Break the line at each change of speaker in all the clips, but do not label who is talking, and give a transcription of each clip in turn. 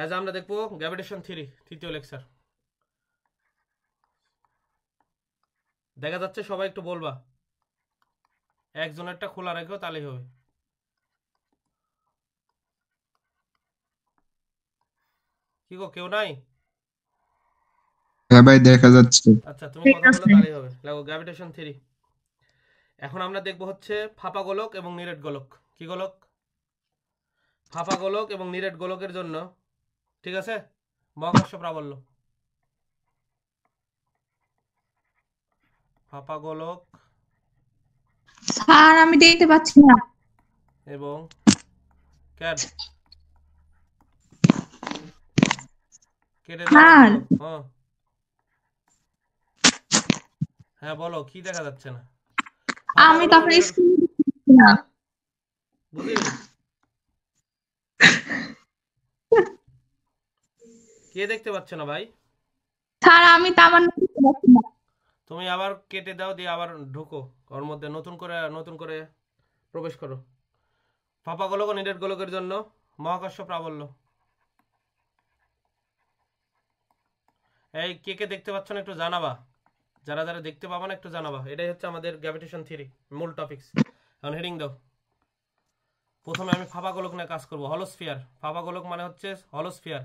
আজ আমরা দেখবো গ্র্যাভিটেশন থিওরি, তৃতীয় লেকচার। দেখা যাচ্ছে সবাই একটু বলবা, একজনেরটা খোলা রেখেও তাহলেই হবে। কি গো, কেউ নাই?
হ্যাঁ ভাই, দেখা যাচ্ছে।
আচ্ছা, তুমি
ঠিক
কথা বলো
আছে।
তাহলেই হবে। লাগো গ্র্যাভিটেশন থিওরি। এখন আমরা দেখবো হচ্ছে ফাঁপা গোলক এবং নিরেট গোলক। কি গোলক? ফাঁপা গোলক এবং নিরেট গোলকের জন্য, ঠিক আছে, মহাকর্ষ প্রাবল্য। ফাঁপা গোলক
স্যার আমি দেখতে পাচ্ছি না।
এবং ক্যাড কেটে দেওয়া
স্যার
গোলক। হ্যাঁ হ্যাঁ, বলো কি দেখা যাচ্ছে না? ফাঁপা
আমি
গোলক
তো
ও
আপনার
নিরেট,
স্ক্রিন দেখতে না।
হ্যাঁ বুঝিনি, কে দেখতে পাচ্ছে না ভাই?
স্যার আমি তো আমার দেখতে পাচ্ছি না।
তুমি আবার কেটে দাও, দিয়ে আবার ঢুকো ওর মধ্যে, নতুন করে প্রবেশ করো। ফাঁপা গোলক ও নিরেট গোলকের জন্য মহাকর্ষ প্রাবল্য। এই কে কে দেখতে পাচ্ছ না একটু জানাবা, যারা যারা দেখতে পাবা না একটু জানাবা। এটাই হচ্ছে আমাদের গ্র্যাভিটেশন থিওরি মূল টপিকস। এখন হেডিং দাও। প্রথমে আমি ফাঁপা গোলক নিয়ে কাজ করব, হলোস্ফিয়ার। ফাঁপা গোলক মানে হচ্ছে হলোস্ফিয়ার,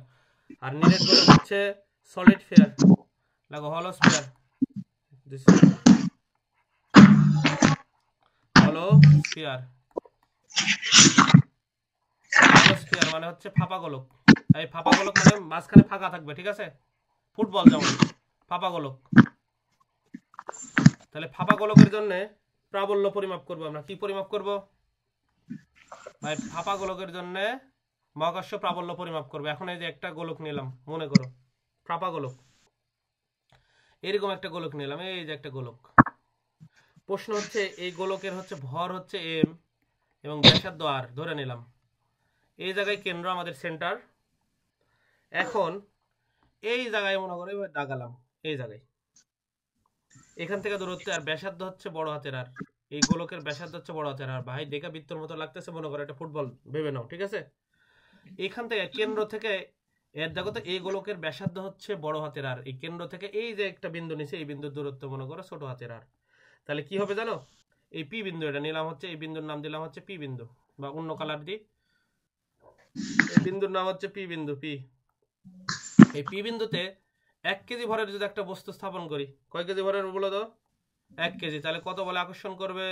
আর নিরেট গোলক হচ্ছে সলিড ফিয়ার। লাগো হলোস্ফিয়ার, দিস হলোস্ফিয়ার। হলোস্ফিয়ার মানে হচ্ছে ফাঁপা গোলক। এই ফাঁপা গোলক মানে মাঝখানে ফাঁকা থাকবে, ঠিক আছে, ফুটবল যেমন ফাঁপা গোলক। তাহলে ফাঁপা গোলকের জন্য প্রাবল্য পরিমাপ করব আমরা। কি পরিমাপ করব ভাই? ফাঁপা গোলকের জন্য মহাকর্ষ প্রাবল্য পরিমাপ করব। এখন এই যে একটা গোলক নিলাম, মনে করো ফাঁপা গোলক, এরকম একটা গোলক নিলাম, এই যে একটা গোলক। প্রশ্ন হচ্ছে এই গোলকের হচ্ছে ভর হচ্ছে এম এবং ব্যাসার্ধ আর ধরে নিলাম। এই জায়গায় কেন্দ্র আমাদের সেন্টার। এখন এই জায়গায় মনে করে দাগালাম, এই জায়গায়, এখান থেকে দূরত্ব আর ব্যাসার্ধ হচ্ছে বড় হাতের আর। এই গোলকের ব্যাসার্ধ হচ্ছে বড় হাতের আর। ভাই দেখা বৃত্তর মতো লাগতেছে, মনে করো একটা ফুটবল ভেবে নাও, ঠিক আছে। এখান থেকে কেন্দ্র থেকে এর দেখো তো, এই গোলকের ব্যাসার্ধ হচ্ছে বড় হাতের আর। এই কেন্দ্র থেকে এই যে একটা বিন্দু নিচে, এই বিন্দুর দূরত্ব মনে করো ছোট হাতের আর। তাহলে কি হবে জানো? এই পি বিন্দু, এটা নিলাম হচ্ছে, এই বিন্দুর নাম দিলাম হচ্ছে পি বিন্দু, বা অন্য কালার দিই, এই বিন্দুর নাম হচ্ছে পি বিন্দু, পি। এই পি বিন্দুতে 1 কেজি ভরের যদি একটা বস্তু স্থাপন করি, কয় কেজি ভরের বলো তো? 1 কেজি। তাহলে কত বলে আকর্ষণ করবে?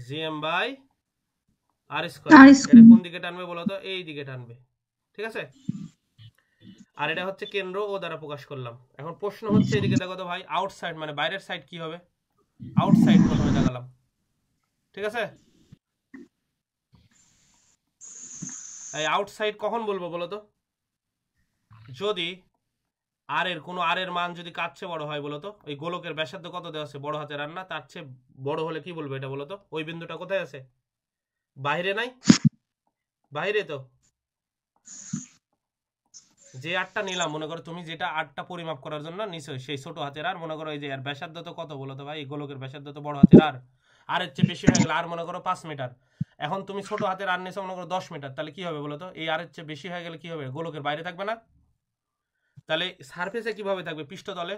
GM by R square.
আর
এটা
স্ক্রিন
কোন দিকে টানবে বলো তো? এই দিকে টানবে, ঠিক আছে। আর এটা হচ্ছে কেন্দ্র ও দ্বারা প্রকাশ করলাম। এখন প্রশ্ন হচ্ছে এদিকে দেখো তো ভাই, আউটসাইড মানে বাইরের সাইড কি হবে? আউটসাইড প্রথমে দেখালাম, ঠিক আছে। এই আউটসাইড কখন বলবো বলো তো? যদি আর এর কোনো আর এর মান যদি কার চেয়ে বড় হয় বলো তো? ওই গোলকের ব্যাসার্ধ কত দেওয়া আছে? বড় হাতের আর না, তার চেয়ে বড় হলে কি বলবো এটা বলো তো? ওই বিন্দুটা কোথায় আছে? বাইরে নাই? বাইরে তো। যে আটটা নিলাম, মনে করো তুমি যেটা আটটা পরিমাপ করার জন্য নিশ্চয় সেই ছোট হাতের আর, মনে করো এই যে আর ব্যাসার্ধ তো কত বলো তো ভাই? এই গোলকের ব্যাসার্ধ তো বড় হাতের আর এর চেয়ে বেশি হয়ে গেলে আর মনে করো 5 মিটার। এখন তুমি ছোট হাতের আর নিছো মনে করো 10 মিটার, তাহলে কি হবে বলো তো? এই আর এর চেয়ে বেশি হয়ে গেলে কি হবে? গোলকের বাইরে থাকবে না? তাহলে সারফেসে কিভাবে থাকবে? পৃষ্ঠতলে।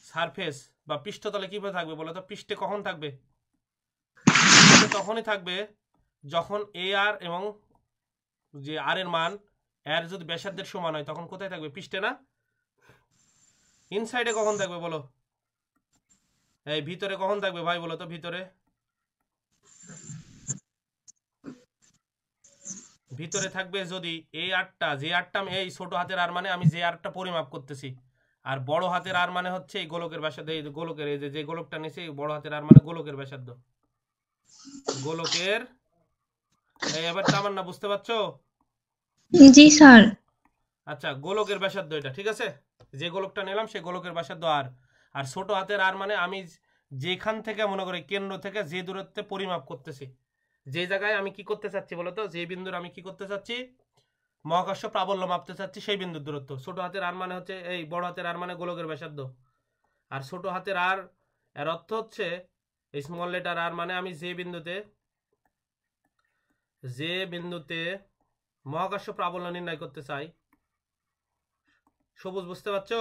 সারফেস বা পৃষ্ঠতলে কিভাবে থাকবে বলো তো? পৃষ্ঠে কখন থাকবে? পৃষ্ঠে তখনই থাকবে যখন এ আর এবং যে আর এর মান এর যদি ব্যাসার্ধের সমান হয়, তখন কোথায় থাকবে? পৃষ্ঠে না? ইনসাইডে কখন থাকবে বলো? এই ভিতরে কখন থাকবে ভাই বলো তো? ভিতরে, ভিতরে থাকবে যদি এই আরটা, যে আরটা আমি এই ছোট হাতের আর মানে আমি যে আরটা পরিমাপ করতেছি, আর বড় হাতের আর মানে হচ্ছে এই গোলকের ব্যাসার্ধ। এই গোলকের এই যে গোলকটা নিচে, এই বড় হাতের আর মানে গোলকের ব্যাসার্ধ, গোলকের। এই এবার আমার না, বুঝতে পারছো?
জি স্যার।
আচ্ছা, গোলকের ব্যাসার্ধ এটা, ঠিক আছে। যে গোলকটা নিলাম সেই গোলকের ব্যাসার্ধ আর। আর ছোট হাতের আর মানে আমি যেখান থেকে মনে করি কেন্দ্র থেকে যে দূরত্বে পরিমাপ করতেছি, যে জায়গায় আমি কি করতে চাচ্ছি বলতো? যে বিন্দুর আমি কি করতে চাচ্ছি? মহাকর্ষ প্রাবল্য মাপতে চাচ্ছি, সেই বিন্দুর দূরত্ব। ছোট হাতের আর মানে হচ্ছে এই, বড় হাতের আর মানে গোলকের ব্যাসার্ধ। আর ছোট হাতের আর এর অর্থ হচ্ছে এই স্মল লেটার আর মানে আমি যে বিন্দুতে যে বিন্দুতে মহাকর্ষ প্রাবল্য নির্ণয় করতে চাই, সবুজ বুঝতে পারছো?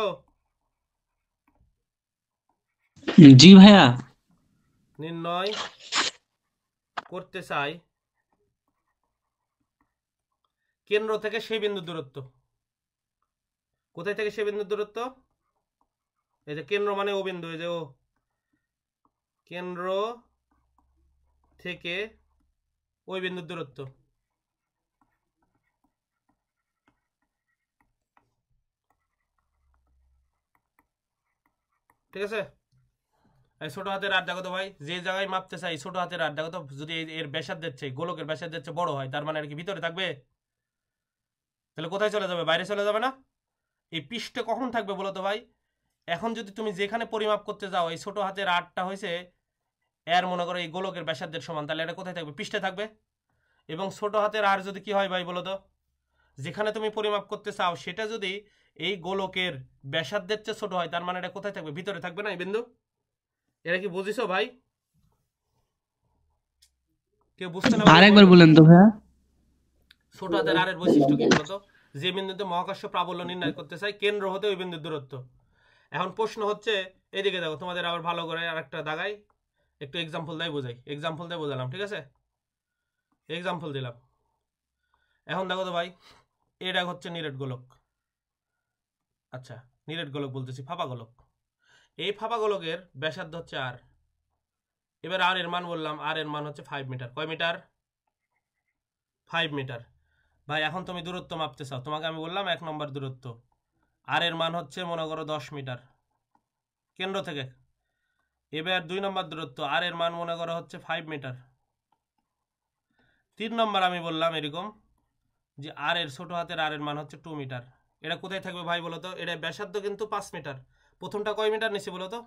জি ভাইয়া।
নির্ণয় করতে চাই কেন্দ্র থেকে সেই বিন্দুর দূরত্ব। কোথায় থেকে সেই বিন্দুর দূরত্ব? এই যে কেন্দ্র মানে ও বিন্দু, এই যে ও, কেন্দ্র থেকে ওই বিন্দুর দূরত্ব। ঠিক আছে? এই ছোট হাতের আর দেখো তো ভাই, যে জায়গায় মাপতে চাই ছোট হাতের আর দেখো তো, যদি এর ব্যাসার্ধের চেয়ে, গোলকের ব্যাসার্ধের চেয়ে বড় হয়, তার মানে আর কি ভিতরে থাকবে? তাহলে কোথায় চলে যাবে? বাইরে চলে যাবে না? এই পৃষ্ঠে কখন থাকবে বলো তো ভাই? এখন যদি তুমি যেখানে পরিমাপ করতে যাও এই ছোট হাতের আটটা হয়েছে এর মনে করো এই গোলকের ব্যাসার্ধের সমান, তাহলে এটা কোথায় থাকবে? পৃষ্ঠে থাকবে। এবং ছোট হাতের আর যদি কি হয় ভাই বলো তো, যেখানে তুমি পরিমাপ করতে চাও সেটা যদি এই গোলকের ব্যাসার্ধের চেয়ে ছোট হয়, তার মানে এটা কোথায় থাকবে? ভিতরে থাকবে না এই বিন্দু? এটা কি বুঝিছো ভাই? কেউ বুঝতে না?
আরেকবার বলেন তো ভাইয়া।
ছোট হাতের আর এর বৈশিষ্ট্য কি বলতো? যে বিন্দুতে মহাকর্ষ প্রাবল্য নির্ণয় করতে চাই কেন্দ্র হতে ওই বিন্দুর দূরত্ব। এখন প্রশ্ন হচ্ছে, এদিকে দেখো, তোমাদের আবার ভালো করে আরেকটা দাগাই, একটু এক্সাম্পল দেয় বোঝাই। এক্সাম্পল দিয়ে বোঝালাম, ঠিক আছে? এক্সাম্পল দিলাম। এখন দেখো তো ভাই, এটা হচ্ছে নিরেট গোলক। আচ্ছা, নিরেট গোলক বলতেছি, ফাঁপা গোলক। এই ফাঁপা গোলকের ব্যাসার্ধ হচ্ছে আর। এবার আর এর মান বললাম, আর এর মান হচ্ছে 5 মিটার। কয় মিটার? 5 মিটার। ভাই এখন তুমি দূরত্ব মাপতে চাও, তোমাকে আমি বললাম 1 নম্বর দূরত্ব, আর এর মান হচ্ছে মনে করো 10 মিটার কেন্দ্র থেকে। এবার 2 নম্বর দূরত্ব, আর এর মান মনে করো হচ্ছে 5 মিটার। 3 নম্বর আমি বললাম এরকম যে আর এর ছোট হাতের আর এর মান হচ্ছে 2 মিটার। এটা কোথায় থাকবে ভাই বলো তো? এটা ব্যাসার্ধ কিন্তু 5 মিটার। প্রথমটা কয় মিটার নিছি বলো তো?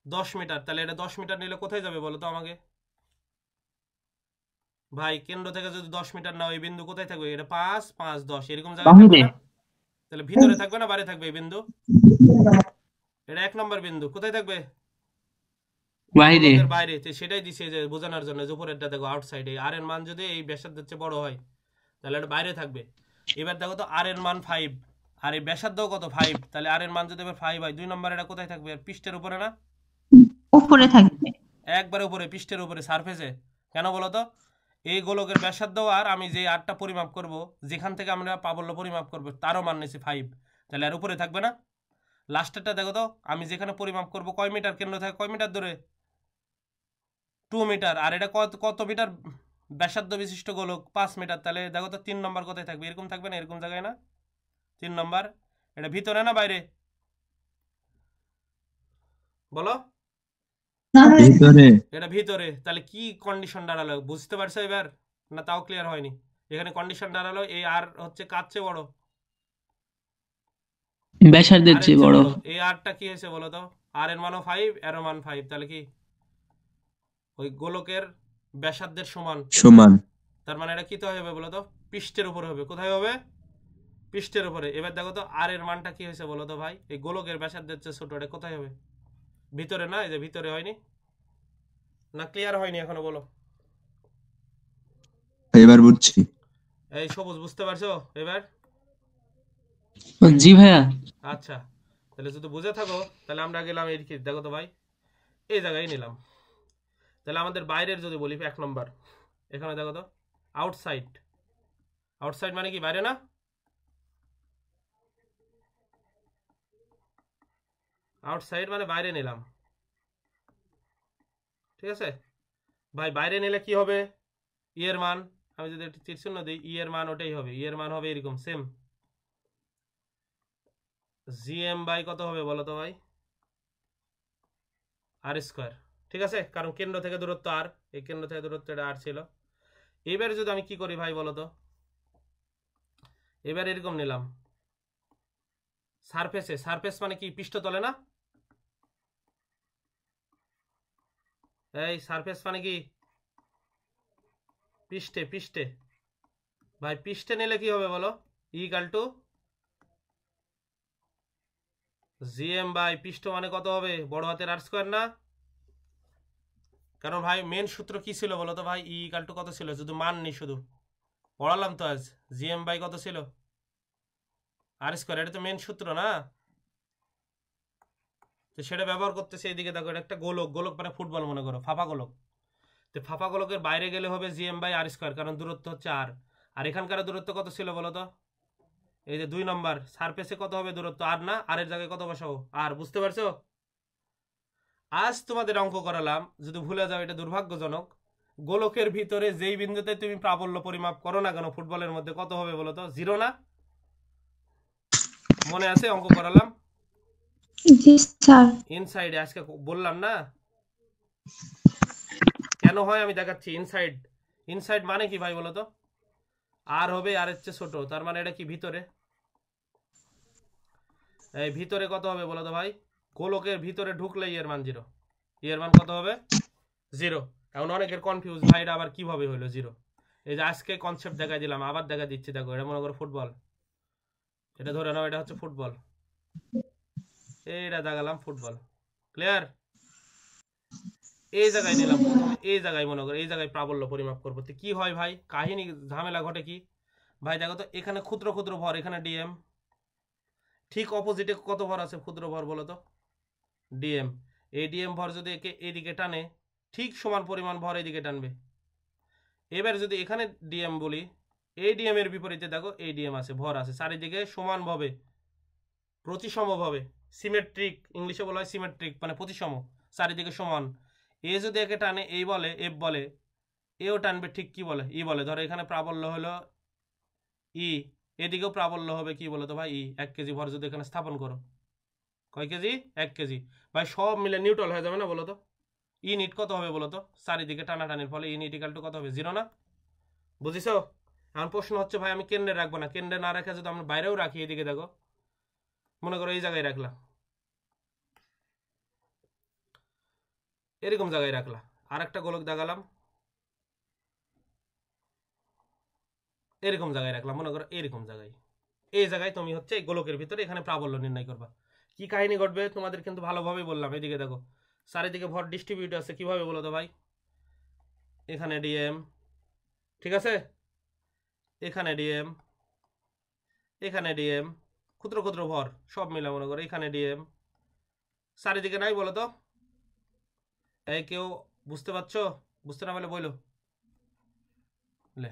10 মিটার। তাহলে এটা 10 মিটার নিলে কোথায় যাবে বলো তো আমাকে ভাই? কেন্দ্র থেকে যদি 10 মিটার নাও, এই বিন্দু কোথায় থাকবে? এটা 5 5 10 এরকম জায়গায় থাকবে না? তাহলে ভিতরে থাকবে না বাইরে থাকবে এই বিন্দু? এটা 1 নম্বর বিন্দু। কোথায় থাকবে?
বাইরে।
গোলকের বাইরে। তো সেটাই দিছে যে বোঝানোর জন্য, যে উপরেরটা দেখো আউটসাইডে। আর এর মান যদি এই ব্যাসার্ধের চেয়ে বড় হয় তাহলে এটা বাইরে থাকবে। এবার দেখো তো আর এর মান 5 আর এই ব্যাসার্ধ কত? 5। তাহলে আর এর মান যদি এবার 5 হয়, 2 নম্বর এটা কোথায় থাকবে? পৃষ্ঠের উপরে না?
উপরে থাকবে।
একবারে উপরে, পৃষ্ঠের উপরে, সারফেসে। কেন বলো তো? এই গোলকের ব্যাসার্ধ আর আমি যে আরটা পরিমাপ করব, যেখান থেকে আমরা প্রাবল্য পরিমাপ করব, তারও মান নিয়েছি 5। তাহলে আর উপরে থাকবে না? লাস্টেরটা দেখো তো, আমি যেখানে পরিমাপ করব কয় মিটার কেন্দ্র থেকে কয় মিটার দূরে? 2 মিটার। আর এটা কত কত মিটার ব্যাসার্ধ বিশিষ্ট গোলক? 5 মিটার। তাহলে দেখো তো 3 নম্বর কোথায় থাকবে? এরকম থাকবে না? এরকম জায়গায় না? 3 নম্বর এটা ভিতরে না বাইরে? বলো।
ভিতরে।
এটা ভিতরে। তাহলে কি কন্ডিশন দাঁড়ালো বুঝতে পারছো এবার? না তাও ক্লিয়ার হয়নি? এখানে কন্ডিশন দাঁড়ালো এই আর হচ্ছে কার চেয়ে বড়?
ব্যাসার্ধের
আর এর
চেয়ে
চেয়ে
বড়।
বড়। এই আরটা কি হয়েছে বলো তো? আর এর মানও 5, এরও মান 5। তাহলে কি ওই গোলকের ব্যাসার্ধের সমান?
সমান।
তার মানে এটা কি তো হবে বলো তো? পৃষ্ঠের উপরে হবে। কোথায় হবে? পৃষ্ঠের উপরে। এবার দেখো তো আর এর মানটা কি হয়েছে বলো তো ভাই? এই গোলকের ব্যাসার্ধের চেয়ে ছোট, এটা কোথায় হবে? ভিতরে না? এই যে ভিতরে। হয়নি? না ক্লিয়ার হয়নি এখনো? বলো।
এবার বুঝছি।
এই সবুজ বুঝতে পারছো এবার?
জি ভাইয়া।
আচ্ছা, তাহলে যদি বুঝে থাকো তাহলে আমরা গেলাম এই দিকে। দেখো তো ভাই, এই জায়গায় নিলাম। তাহলে আমাদের বাইরের যদি বলি 1 নম্বর, এখানে দেখো তো আউটসাইড। আউটসাইড মানে কি? বাইরে না? আউটসাইড মানে বাইরে নিলাম, ঠিক আছে ভাই? বাইরে নিলে কি হবে? ই এর মান, আমি যদি একটু তীরচিহ্ন দিই, ই এর মান ওটাই হবে। ই এর মান হবে এরকম সেম। জিএম বাই কত হবে বলো তো ভাই? আর স্কোয়ার। ঠিক আছে, কারণ কেন্দ্র থেকে দূরত্ব আর, এই কেন্দ্র থেকে দূরত্ব এটা আর ছিল। এবার যদি আমি কি করি ভাই বলো তো? এবার এরকম নিলাম সারফেসে। সারফেস মানে কি? পৃষ্ঠতলে না? এই সারফেস মানে কি? পৃষ্ঠে। পৃষ্ঠে ভাই, পৃষ্ঠে নিলে কি হবে বলো? ইকাল টু জিএম বাই পৃষ্ঠ মানে কত হবে? বড় হাতের আর স্কোয়ার না? কারণ ভাই মেন সূত্র কি ছিল বলো তো ভাই, ই ইকাল টু কত ছিল, শুধু মান নি, শুধু পড়ালাম তো আজ, জিএম বাই কত ছিল, আর স্কোয়ার, এটা তো মেন সূত্র না। তো সেটা ব্যবহার করতেছে। এইদিকে দেখো এটা একটা গোলক, গোলক মানে ফুটবল মনে করো, ফাঁপা গোলক। তো ফাঁপা গোলকের বাইরে গেলে হবে জিএম বাই আর স্কোয়ার, কারণ দূরত্ব হচ্ছে আর। আর এখানকার দূরত্ব কত ছিল বলো তো, এই যে 2 নম্বর সারফেসে কত হবে দূরত্ব, আর না, আর এর জায়গায় কত বসাবো, আর। বুঝতে পারছো? আজ তোমাদের অঙ্ক করালাম, যদি ভুলে যাও এটা দুর্ভাগ্যজনক। গোলকের ভিতরে যেই বিন্দুতে তুমি প্রাবল্য পরিমাপ করো না কেন ফুটবলের মধ্যে, কত হবে বলো তো, 0 না? মনে আছে অঙ্ক করালাম
জি স্যার।
ইনসাইডে, আজকে বললাম না কেন হয়, আমি দেখাচ্ছি। ইনসাইড, ইনসাইড মানে কি ভাই বলো তো, আর হবে আর এর চেয়ে ছোট, তার মানে এটা কি ভিতরে। এই ভিতরে কত হবে বলো তো ভাই, গোলকের ভিতরে ঢুকলে এর মান 0, এর মান কত হবে 0। এখন অনেকের কনফিউজ, ভাই এটা আবার কিভাবে হলো 0। এই যে আজকে কনসেপ্ট দেখাই দিলাম, আবার দেখা দিচ্ছি। দেখো এটা মনে করো ফুটবল, এটা ধরে নাও এটা হচ্ছে ফুটবল, এইটা দেখালাম ফুটবল, ক্লিয়ার? এই জায়গায় নিলাম প্রথমে, এই জায়গায় মনে করো, এই জায়গায় প্রাবল্য পরিমাপ করবো। তো কি হয় ভাই, কাহিনী ঝামেলা ঘটে কি ভাই, দেখো তো এখানে ক্ষুদ্র ক্ষুদ্র ভর, এখানে ডিএম, ঠিক অপোজিটে কত ভর আছে ক্ষুদ্র ভর বলো তো, ডিএম। এই ডিএম ভর যদি একে এদিকে টানে, ঠিক সমান পরিমাণ ভর এদিকে টানবে। এবার যদি এখানে ডিএম বলি, এই ডিএম এর বিপরীতে দেখো এই ডিএম আছে, ভর আছে চারিদিকে সমানভাবে, প্রতিসমভাবে, সিমেট্রিক, ইংলিশে বলা হয় সিমেট্রিক, মানে প্রতিসম, চারিদিকে সমান। এ যদি একে টানে, এই বলে এফ বলে, এও টানবে ঠিক কি বলে, ই বলে। ধরো এখানে প্রাবল্য হলো ই, এদিকেও প্রাবল্য হবে কি বলো তো ভাই, ই। 1 কেজি ভর যদি এখানে স্থাপন করো, কয় কেজি, 1 কেজি। ভাই সব মিলে নিউট্রাল হয়ে যাবে না বলো তো, ই নিট কত হবে বলো তো, চারিদিকে টানাটানির ফলে ই নিট ইকাল টু কত হবে, 0 না? বুঝিছো? এখন প্রশ্ন হচ্ছে ভাই আমি কেন্দ্রে রাখবো না, কেন্দ্রে না রেখে যদি আমরা বাইরেও রাখি, এদিকে দেখো মনে করো এই জায়গায় রাখলাম, এরকম জায়গায় রাখলাম, আর একটা গোলক দেখালাম এরকম জায়গায় রাখলাম, মনে করো এরকম জায়গায়, এই জায়গায় তুমি হচ্ছে এই গোলকের ভিতরে এখানে প্রাবল্য নির্ণয় করবা। কি কাহিনী ঘটবে তোমাদের কিন্তু ভালোভাবেই বললাম। এদিকে দেখো চারিদিকে ভর ডিস্ট্রিবিউট আছে, কিভাবে বলো তো ভাই, এখানে ডিএম, ঠিক আছে, এখানে ডিএম, এখানে ডিএম, ক্ষুদ্র ক্ষুদ্র ভর সব মিলে মনে করো এখানে ডিএম, চারিদিকে নাই বলো তো। এই কেউ বুঝতে পারছো? বুঝতে না পারলে বলো লে।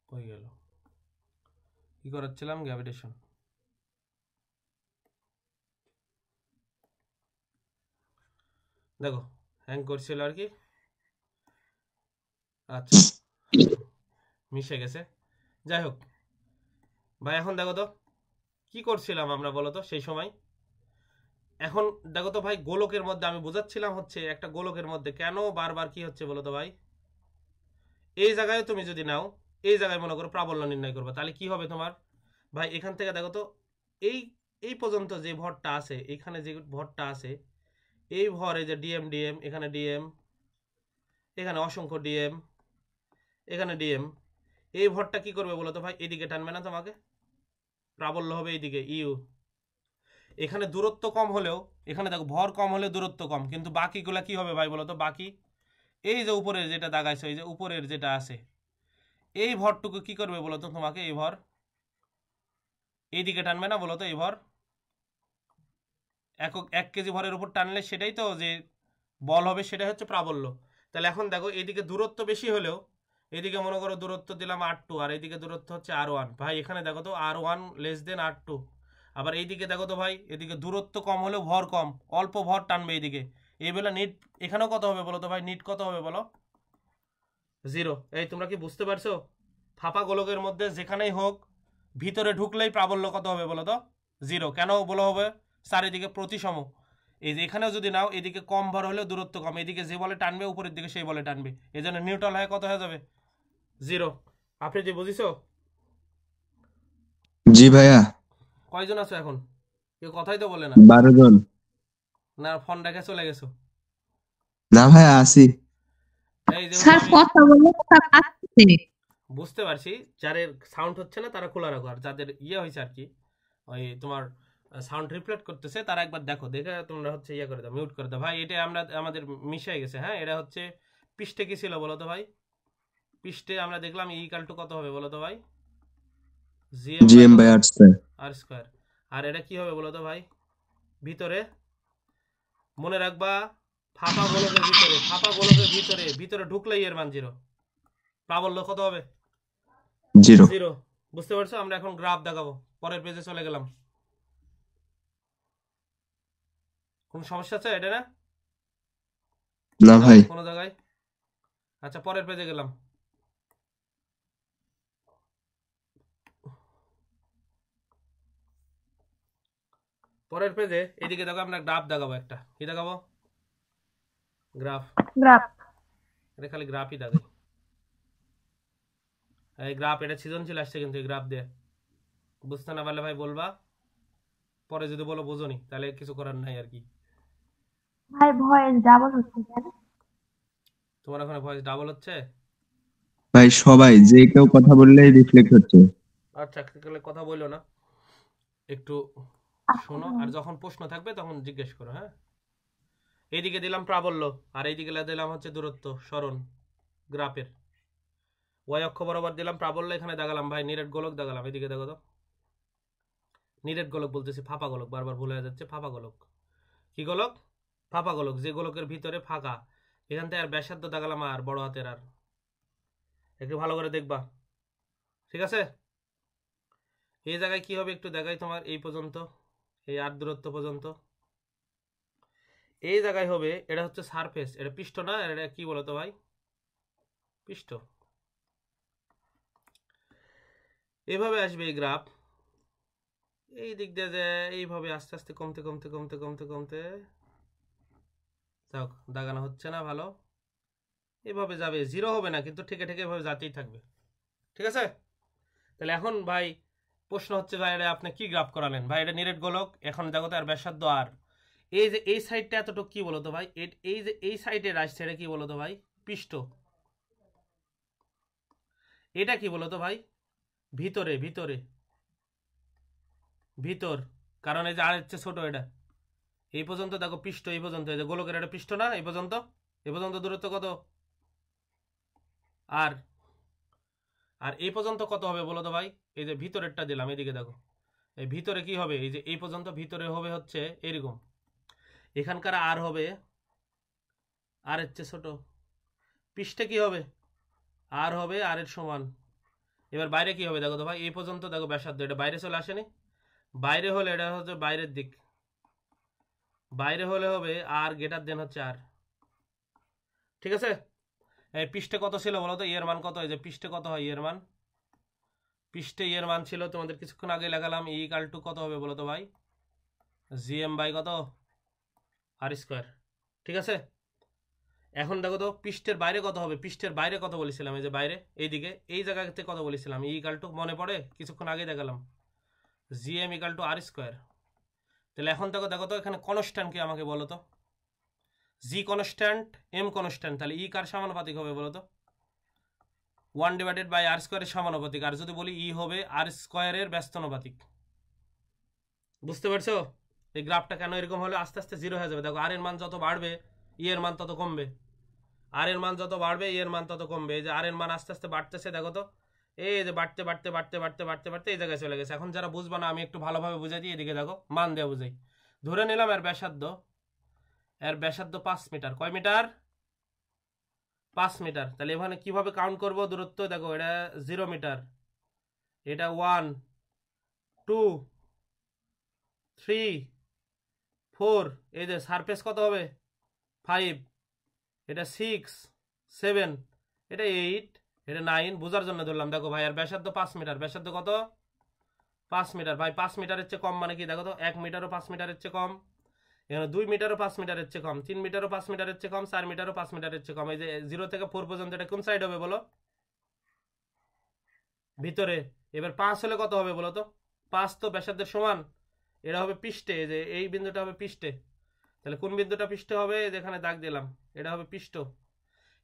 কই গেল, কি করাচ্ছিলাম, গ্র্যাভিটেশন। দেখো হ্যাং করছিল আর কি, আচ্ছা মিশে গেছে, যাই হোক ভাই। এখন দেখো তো কি করছিলাম আমরা বলো তো সেই সময়। এখন দেখো তো ভাই, গোলকের মধ্যে আমি বোঝাচ্ছিলাম হচ্ছে একটা গোলকের মধ্যে কেন বারবার কি হচ্ছে বলো তো ভাই, এই জায়গায় তুমি যদি নাও, এই জায়গায় মনে করো প্রাবল্য নির্ণয় করবে, তাহলে কি হবে তোমার ভাই, এখান থেকে দেখো তো এই এই পর্যন্ত যে ভরটা আছে, এখানে যে ভরটা আছে, এই ভরে যে ডিএম ডিএম, এখানে ডিএম, এখানে অসংখ্য ডিএম, এখানে ডিএম, এই ভরটা কি করবে বলো তো ভাই, এদিকে টানবে না তোমাকে, প্রাবল্য হবে এইদিকে ইউ। এখানে দূরত্ব কম হলেও, এখানে দেখো ভর কম হলে দূরত্ব কম, কিন্তু বাকিগুলা কি হবে ভাই বলো তো, বাকি এই যে উপরের যেটা দাগাইছে, এই যে উপরের যেটা আছে, এই ভরটুকু কি করবে বলো তো তোমাকে, এই ভর এইদিকে টানবে না বলো তো, এই ভর একক 1 কেজি ভরের উপর টানলে সেটাই তো যে বল হবে, সেটাই হচ্ছে প্রাবল্য। তাহলে এখন দেখো এদিকে দূরত্ব বেশি হলেও, এদিকে মনে করো দূরত্ব দিলাম R2, আর এইদিকে দূরত্ব হচ্ছে R1, ভাই এখানে দেখো তো R1 লেস দেন R2। আবার এইদিকে দেখো তো ভাই, এদিকে দূরত্ব কম হলেও ভর কম, অল্প ভর টানবে এইদিকে, এই বেলা নিট এখানেও কত হবে বলো তো ভাই, নিট কত হবে বলো, 0। এই তোমরা কি বুঝতে পারছো? ফাঁপা গোলকের মধ্যে যেখানেই হোক, ভিতরে ঢুকলেই প্রাবল্য কত হবে বলো তো, 0। কেন বলো হবে, চারিদিকে প্রতিসম। এই যে এখানেও যদি নাও, এদিকে কম ভর হলেও দূরত্ব কম, এদিকে যে বলে টানবে উপরের দিকে সেই বলে টানবে, এই জন্য নিউট্রাল হয়ে কত হয়ে যাবে, 0। আপনি যে বুঝিছো?
জি ভাইয়া।
কয়জন আছো এখন, কেউ কথাই তো বলে না,
12 জন।
না ফোন রেখে চলে গেছো?
না ভাইয়া আসি।
এই যে
স্যার কথা বলে আসছে।
বুঝতে পারছি, যাদের সাউন্ড হচ্ছে না তারা খোলা রাখো, আর যাদের ইয়ে হয়েছে আর কি, ওই তোমার সাউন্ড রিফ্লেক্ট করতেছে, তারা একবার দেখো, দেখে তোমরা হচ্ছে ইয়ে করে দাও, মিউট করে দাও। ভাই এটা আমরা আমাদের মিশে গেছে। হ্যাঁ, এটা হচ্ছে পৃষ্ঠে কি ছিল বলো তো ভাই? পৃষ্ঠে আমরা দেখলাম ই ইকাল টু কত হবে বলো তো ভাই? জিএম বাই
জিএম
কত?
By R square.
R square. আর এটা কি হবে বলো তো ভাই? ভিতরে মনে রাখবা, ফাঁপা গোলকের ভিতরে, ফাঁপা গোলকের ভিতরে, ভিতরে ঢুকলেই এর মান জিরো। প্রাবল্য কত হবে?
0।
জিরো। বুঝতে পারছো? আমরা এখন গ্রাফ দেখাবো। পরের পেজে চলে গেলাম। কোন সমস্যা আছে এটা না?
না ভাই।
কোনো জায়গায়? আচ্ছা, পরের পেজে গেলাম। পরের পেজে এদিকে দেখো, আমরা গ্রাফ দেখাবো একটা। কি দেখাবো? গ্রাফ।
গ্রাফ।
এটা খালি গ্রাফই দেখাই। এই গ্রাফ, এটা সৃজনশীল আসছে কিন্তু এই গ্রাফ দিয়ে। বুঝতে না পারলে ভাই বলবা, পরে যদি বলো বোঝনি তাহলে কিছু করার নাই আর কি।
ভাই ভয়েস ডাবল হচ্ছে কেন?
তোমার ওখানে ভয়েস ডাবল হচ্ছে?
ভাই সবাই যে কেউ কথা বললেই রিফ্লেক্ট হচ্ছে।
আচ্ছা, তাহলে কথা বললো না, একটু শোনো, আর যখন প্রশ্ন থাকবে তখন জিজ্ঞেস করো। হ্যাঁ, এইদিকে দিলাম প্রাবল্য, আর এইদিকে দিলাম হচ্ছে দূরত্ব সরণ গ্রাফের। ওয়াই অক্ষ বরাবর দিলাম প্রাবল্য, এখানে দেখালাম ভাই নিরেট গোলক দেখালাম। এদিকে দেখো তো, নিরেট গোলক বলতেছি, ফাঁপা গোলক, বারবার ভুলে যাচ্ছে। ফাঁপা গোলক, কি গোলক? ফাঁপা গোলক, যে গোলকের ভিতরে ফাঁকা। এখান থেকে আর ব্যাসার্ধ দেখালাম, আর বড় হাতের আর, একটু ভালো করে দেখবা, ঠিক আছে? এই জায়গায় কি হবে একটু দেখাই তোমার, এই পর্যন্ত, এই আর দূরত্ব পর্যন্ত। এই জায়গায় হবে, এটা হচ্ছে সারফেস, এটা পৃষ্ঠ না, এটা কি বলতো ভাই? পৃষ্ঠ। এইভাবে আসবে এই গ্রাফ, এই দিক দিয়ে যে এইভাবে আস্তে আস্তে কমতে কমতে কমতে কমতে কমতে, যাও দাগানো হচ্ছে না ভালো, এভাবে যাবে, জিরো হবে না কিন্তু, ঠিক ঠিক এভাবে যাতেই থাকবে। ঠিক আছে? তাহলে এখন ভাই প্রশ্ন হচ্ছে, ভাই এটা আপনি কি গ্রাফ করালেন? ভাই এটা নিরেট গোলক, এখন দেখো তো আর ব্যাসার্ধ আর, এই যে এই সাইডটা এতটুকু কি বলতো ভাই? এই যে এই সাইডের আসছে, এটা কি বলতো ভাই? পৃষ্ঠ। এটা কি বলতো ভাই? ভিতরে, ভিতরে, ভিতর, কারণ এই যে আর হচ্ছে ছোট, এটা এই পর্যন্ত দেখো পৃষ্ঠ, এই পর্যন্ত, এই যে গোলকের এটা পৃষ্ঠ না, এই পর্যন্ত, এই পর্যন্ত দূরত্ব কত? আর আর এই পর্যন্ত কত হবে বলো তো ভাই? এই যে ভিতরেরটা দিলাম, এদিকে দেখো, এই ভিতরে কি হবে? এই যে এই পর্যন্ত ভিতরে হবে হচ্ছে এরকম, এখানকার আর হবে আর এর চেয়ে ছোট, পৃষ্ঠে কি হবে? আর হবে আর এর সমান। এবার বাইরে কি হবে দেখো তো ভাই, এই পর্যন্ত দেখো ব্যাসার্ধ, এটা বাইরে চলে আসেনি? বাইরে হলে এটা হচ্ছে বাইরের দিক, বাইরে হলে হবে আর গ্রেটার দেন হচ্ছে আর। ঠিক আছে? এই পৃষ্ঠে কত ছিল বলো তো? এর মান কত? এই যে পৃষ্ঠে কত হয় এর মান? পৃষ্ঠে এর মান ছিল তোমাদের কিছুক্ষণ আগে লাগালাম, ই ইকাল টু কত হবে বলো তো ভাই? জিএম বাই কত? R square. ঠিক আছে? এখন দেখো তো পৃষ্ঠের বাইরে কত হবে? পৃষ্ঠের বাইরে কত বলেছিলাম? এই যে বাইরে, এইদিকে, এই জায়গাতে কত বলেছিলাম? ই ইকাল টু মনে পড়ে? কিছুক্ষণ আগে দেখালাম, GM equal to R square. তাহলে এখন দেখো, দেখো তো এখানে কনস্ট্যান্ট কি আমাকে বলো তো? জি কনস্ট্যান্ট, এম কনস্ট্যান্ট, তাহলে ই কার সমানুপাতিক হবে বলো তো? 1/r স্কোয়ারের সমানুপাতিক। আর যদি বলি ই হবে আর স্কোয়ারের ব্যস্তানুপাতিক। বুঝতে পারছো এই গ্রাফটা কেন এরকম হলে? আস্তে আস্তে জিরো হয়ে যাবে। দেখো আর এর মান যত বাড়বে ই এর মান তত কমবে, আর এর মান যত বাড়বে ই এর মান তত কমবে। এই যে আর এর মান আস্তে আস্তে বাড়তেছে, দেখো তো, এই যে বাড়তে বাড়তে বাড়তে বাড়তে বাড়তে বাড়তে এই জায়গায় চলে গেছে। এখন যারা বুঝবা না, আমি একটু ভালোভাবে বুঝাই দিই, এদিকে দেখো, মান দেওয়া বুঝাই। ধরে নিলাম এর ব্যাসার্ধ, এর ব্যাসার্ধ 5 মিটার। কয় মিটার? 5 মিটার। তাহলে এখানে কিভাবে কাউন্ট করব দূরত্ব? দেখো, এটা 0 মিটার, এটা 1, 2, 3, 4, এই যে সারফেস কত হবে? 5, এটা 6, 7, এটা 8, এটা 9, বোঝার জন্য ধরলাম। দেখো ভাই, আর ব্যাসার্ধ 5 মিটার, ব্যাসার্ধ কত? 5 মিটার। ভাই 5 মিটারের চেয়ে কম মানে কি? দেখো তো, 1 মিটারও 5 মিটারের চেয়ে কম, এখানে 2 মিটারও 5 মিটারের চেয়ে কম, 3 মিটারও 5 মিটারের চেয়ে কম, 4 মিটারও 5 মিটারের চেয়ে কম। এই যে 0 থেকে 4 পর্যন্ত এটা কোন সাইড হবে বলো? ভিতরে। এবার 5 হলে কত হবে বলো তো? 5 তো ব্যাসার্ধের সমান, এটা হবে পৃষ্ঠে, যে এই বিন্দুটা হবে পৃষ্ঠে। তাহলে কোন বিন্দুটা পৃষ্ঠে হবে? যেখানে দাগ দিলাম, এটা হবে পৃষ্ঠ।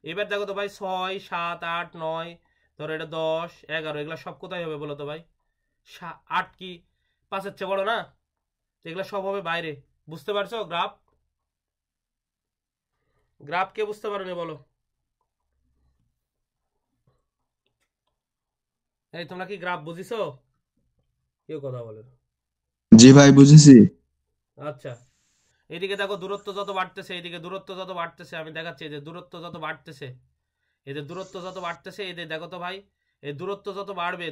এবার দেখো তো ভাই, 6, 7, 8, 9, ধরো এটা 10 11 এগুলা সব কোথায় হবে বলো তো ভাই? 8 কি 5-এর চেয়ে বড় না? এগুলা সব হবে বাইরে। বুঝতে পারছো? গ্রাফ গ্রাফ কে বুঝতে পারোনি বলো? এই তোমরা কি গ্রাফ বুঝিছো? কেউ কথা বলে না।
জি ভাই বুঝেছি।
আচ্ছা, এদিকে দেখো দূরত্ব যত বাড়তেছে, এদিকে দূরত্ব যত বাড়তেছে, আমি দেখাচ্ছি এই যে দূরত্ব যত বাড়তেছে, এদের দূরত্ব যত বাড়তেছে, এদের দেখো তো ভাই, এই দূরত্ব যত বাড়বে,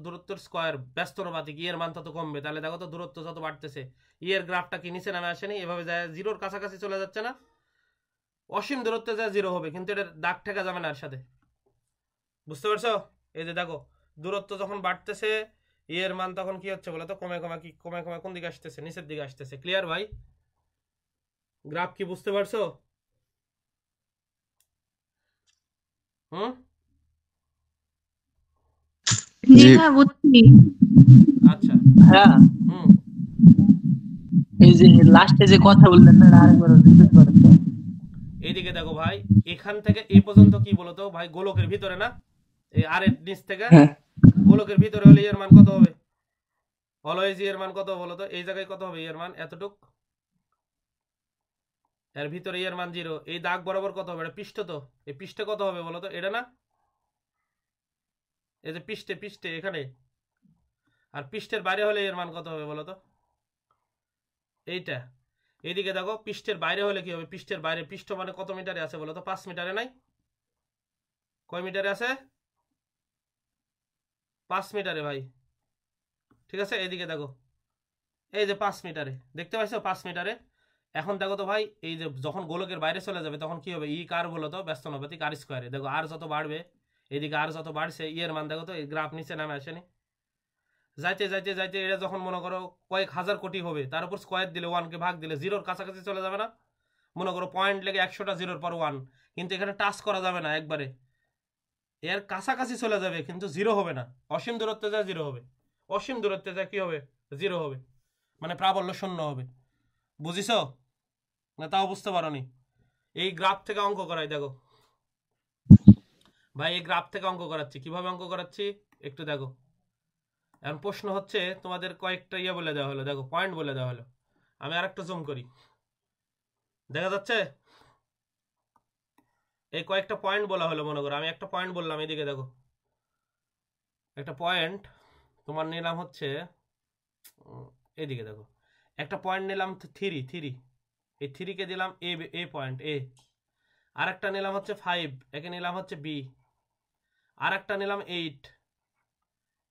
দূরত্বের স্কয়ার ব্যস্ত অনুপাতিক ই এর মান তত কমবে। তাহলে দেখো তো দূরত্ব যত বাড়তেছে, ই এর গ্রাফটা কি নিচে নামে আসেনি? এভাবে যায় জিরোর কাছাকাছি চলে যাচ্ছে না? অসীম দূরত্বে যায় জিরো হবে, কিন্তু এটার দাগ ঠেকা যাবে না এর সাথে। বুঝতে পারছো? এই যে দেখো দূরত্ব যখন বাড়তেছে, ই এর মান তখন কি হচ্ছে বলো তো? কমে কমে কি কমে কমে কোন দিকে আসতেছে? নিচের দিকে আসতেছে। ক্লিয়ার ভাই? গ্রাফ কি বুঝতে পারছো? হুম?
জি
ভাই বুঝছি।
আচ্ছা।
হ্যাঁ,
হুম।
এই যে লাস্টে যে কথা বললেন না, আরেকবার রিপিট করেন তো।
এইদিকে দেখো ভাই, এখান থেকে এই পর্যন্ত কি বলতো ভাই? গোলকের ভিতরে না? এই আর এর নিচ থেকে
হ্যাঁ
গোলকের ভিতরে হলে এর মান কত হবে? অলওয়েজ এর মান কত বলো তো? এই জায়গায় কত হবে এর মান? এতটুক। এর ভিতরে এর মান 0। এই দাগ বরাবর কত হবে? এটা পৃষ্ঠ তো। এই পৃষ্ঠে কত হবে বলো তো? এটা না? এই যে পৃষ্ঠে পৃষ্ঠে এখানে। আর পৃষ্ঠের বাইরে হলে এর মান কত হবে বলো তো? এইটা। এইদিকে দেখো পৃষ্ঠের বাইরে হলে কি হবে? পৃষ্ঠের বাইরে, পৃষ্ঠ মানে কত মিটারে আছে বলো তো? 5 মিটারে নাই? কয় মিটারে আছে? 5 মিটারে ভাই। ঠিক আছে, এইদিকে দেখো, এই যে 5 মিটারে, দেখতে পাইছো 5 মিটারে। এখন দেখো তো ভাই, এই যে যখন গোলকের বাইরে চলে যাবে তখন কি হবে? ই কার বলো তো? ব্যস্ত অনুপাতিক আর স্কয়ারে। দেখো আর যত বাড়বে, এদিকে আর যত বাড়ছে, ই এর মান দেখো তো, এই গ্রাফ নিচে নামে আসেনি? যাইতে যাইতে যাইতে এটা যখন মনে করো কয়েক হাজার কোটি হবে, তার উপর স্কয়ার দিলে, 1 কে ভাগ দিলে জিরোর কাছাকাছি চলে যাবে না? মনে করো পয়েন্ট লেগে 100টা জিরোর পর 1, কিন্তু এখানে টাচ করা যাবে না একবারে, এর কাছাকাছি চলে যাবে কিন্তু জিরো হবে না। অসীম দূরত্বে যায় জিরো হবে, অসীম দূরত্বে যায় কি হবে? জিরো হবে, মানে প্রাবল্য শূন্য হবে। বুঝিছো না? তাও বুঝতে পারোনি? এই গ্রাফ থেকে অঙ্ক করাই দেখো ভাই, এই গ্রাফ থেকে অঙ্ক করাচ্ছি। কিভাবে অঙ্ক করাচ্ছি একটু দেখো। এখন প্রশ্ন হচ্ছে তোমাদের কয়েকটা ইয়ে বলে দেওয়া হলো, দেখো পয়েন্ট বলে দেওয়া হলো। আমি আর একটা জুম করি, দেখা যাচ্ছে? এই কয়েকটা পয়েন্ট বলা হলো। মনে করো আমি একটা পয়েন্ট বললাম, এদিকে দেখো একটা পয়েন্ট তোমার নিলাম হচ্ছে, এদিকে দেখো একটা পয়েন্ট নিলাম 3, এই 3 কে দিলাম এ পয়েন্ট এ। আর একটা নিলাম হচ্ছে 5, একে নিলাম হচ্ছে বি। আর একটা নিলাম 8,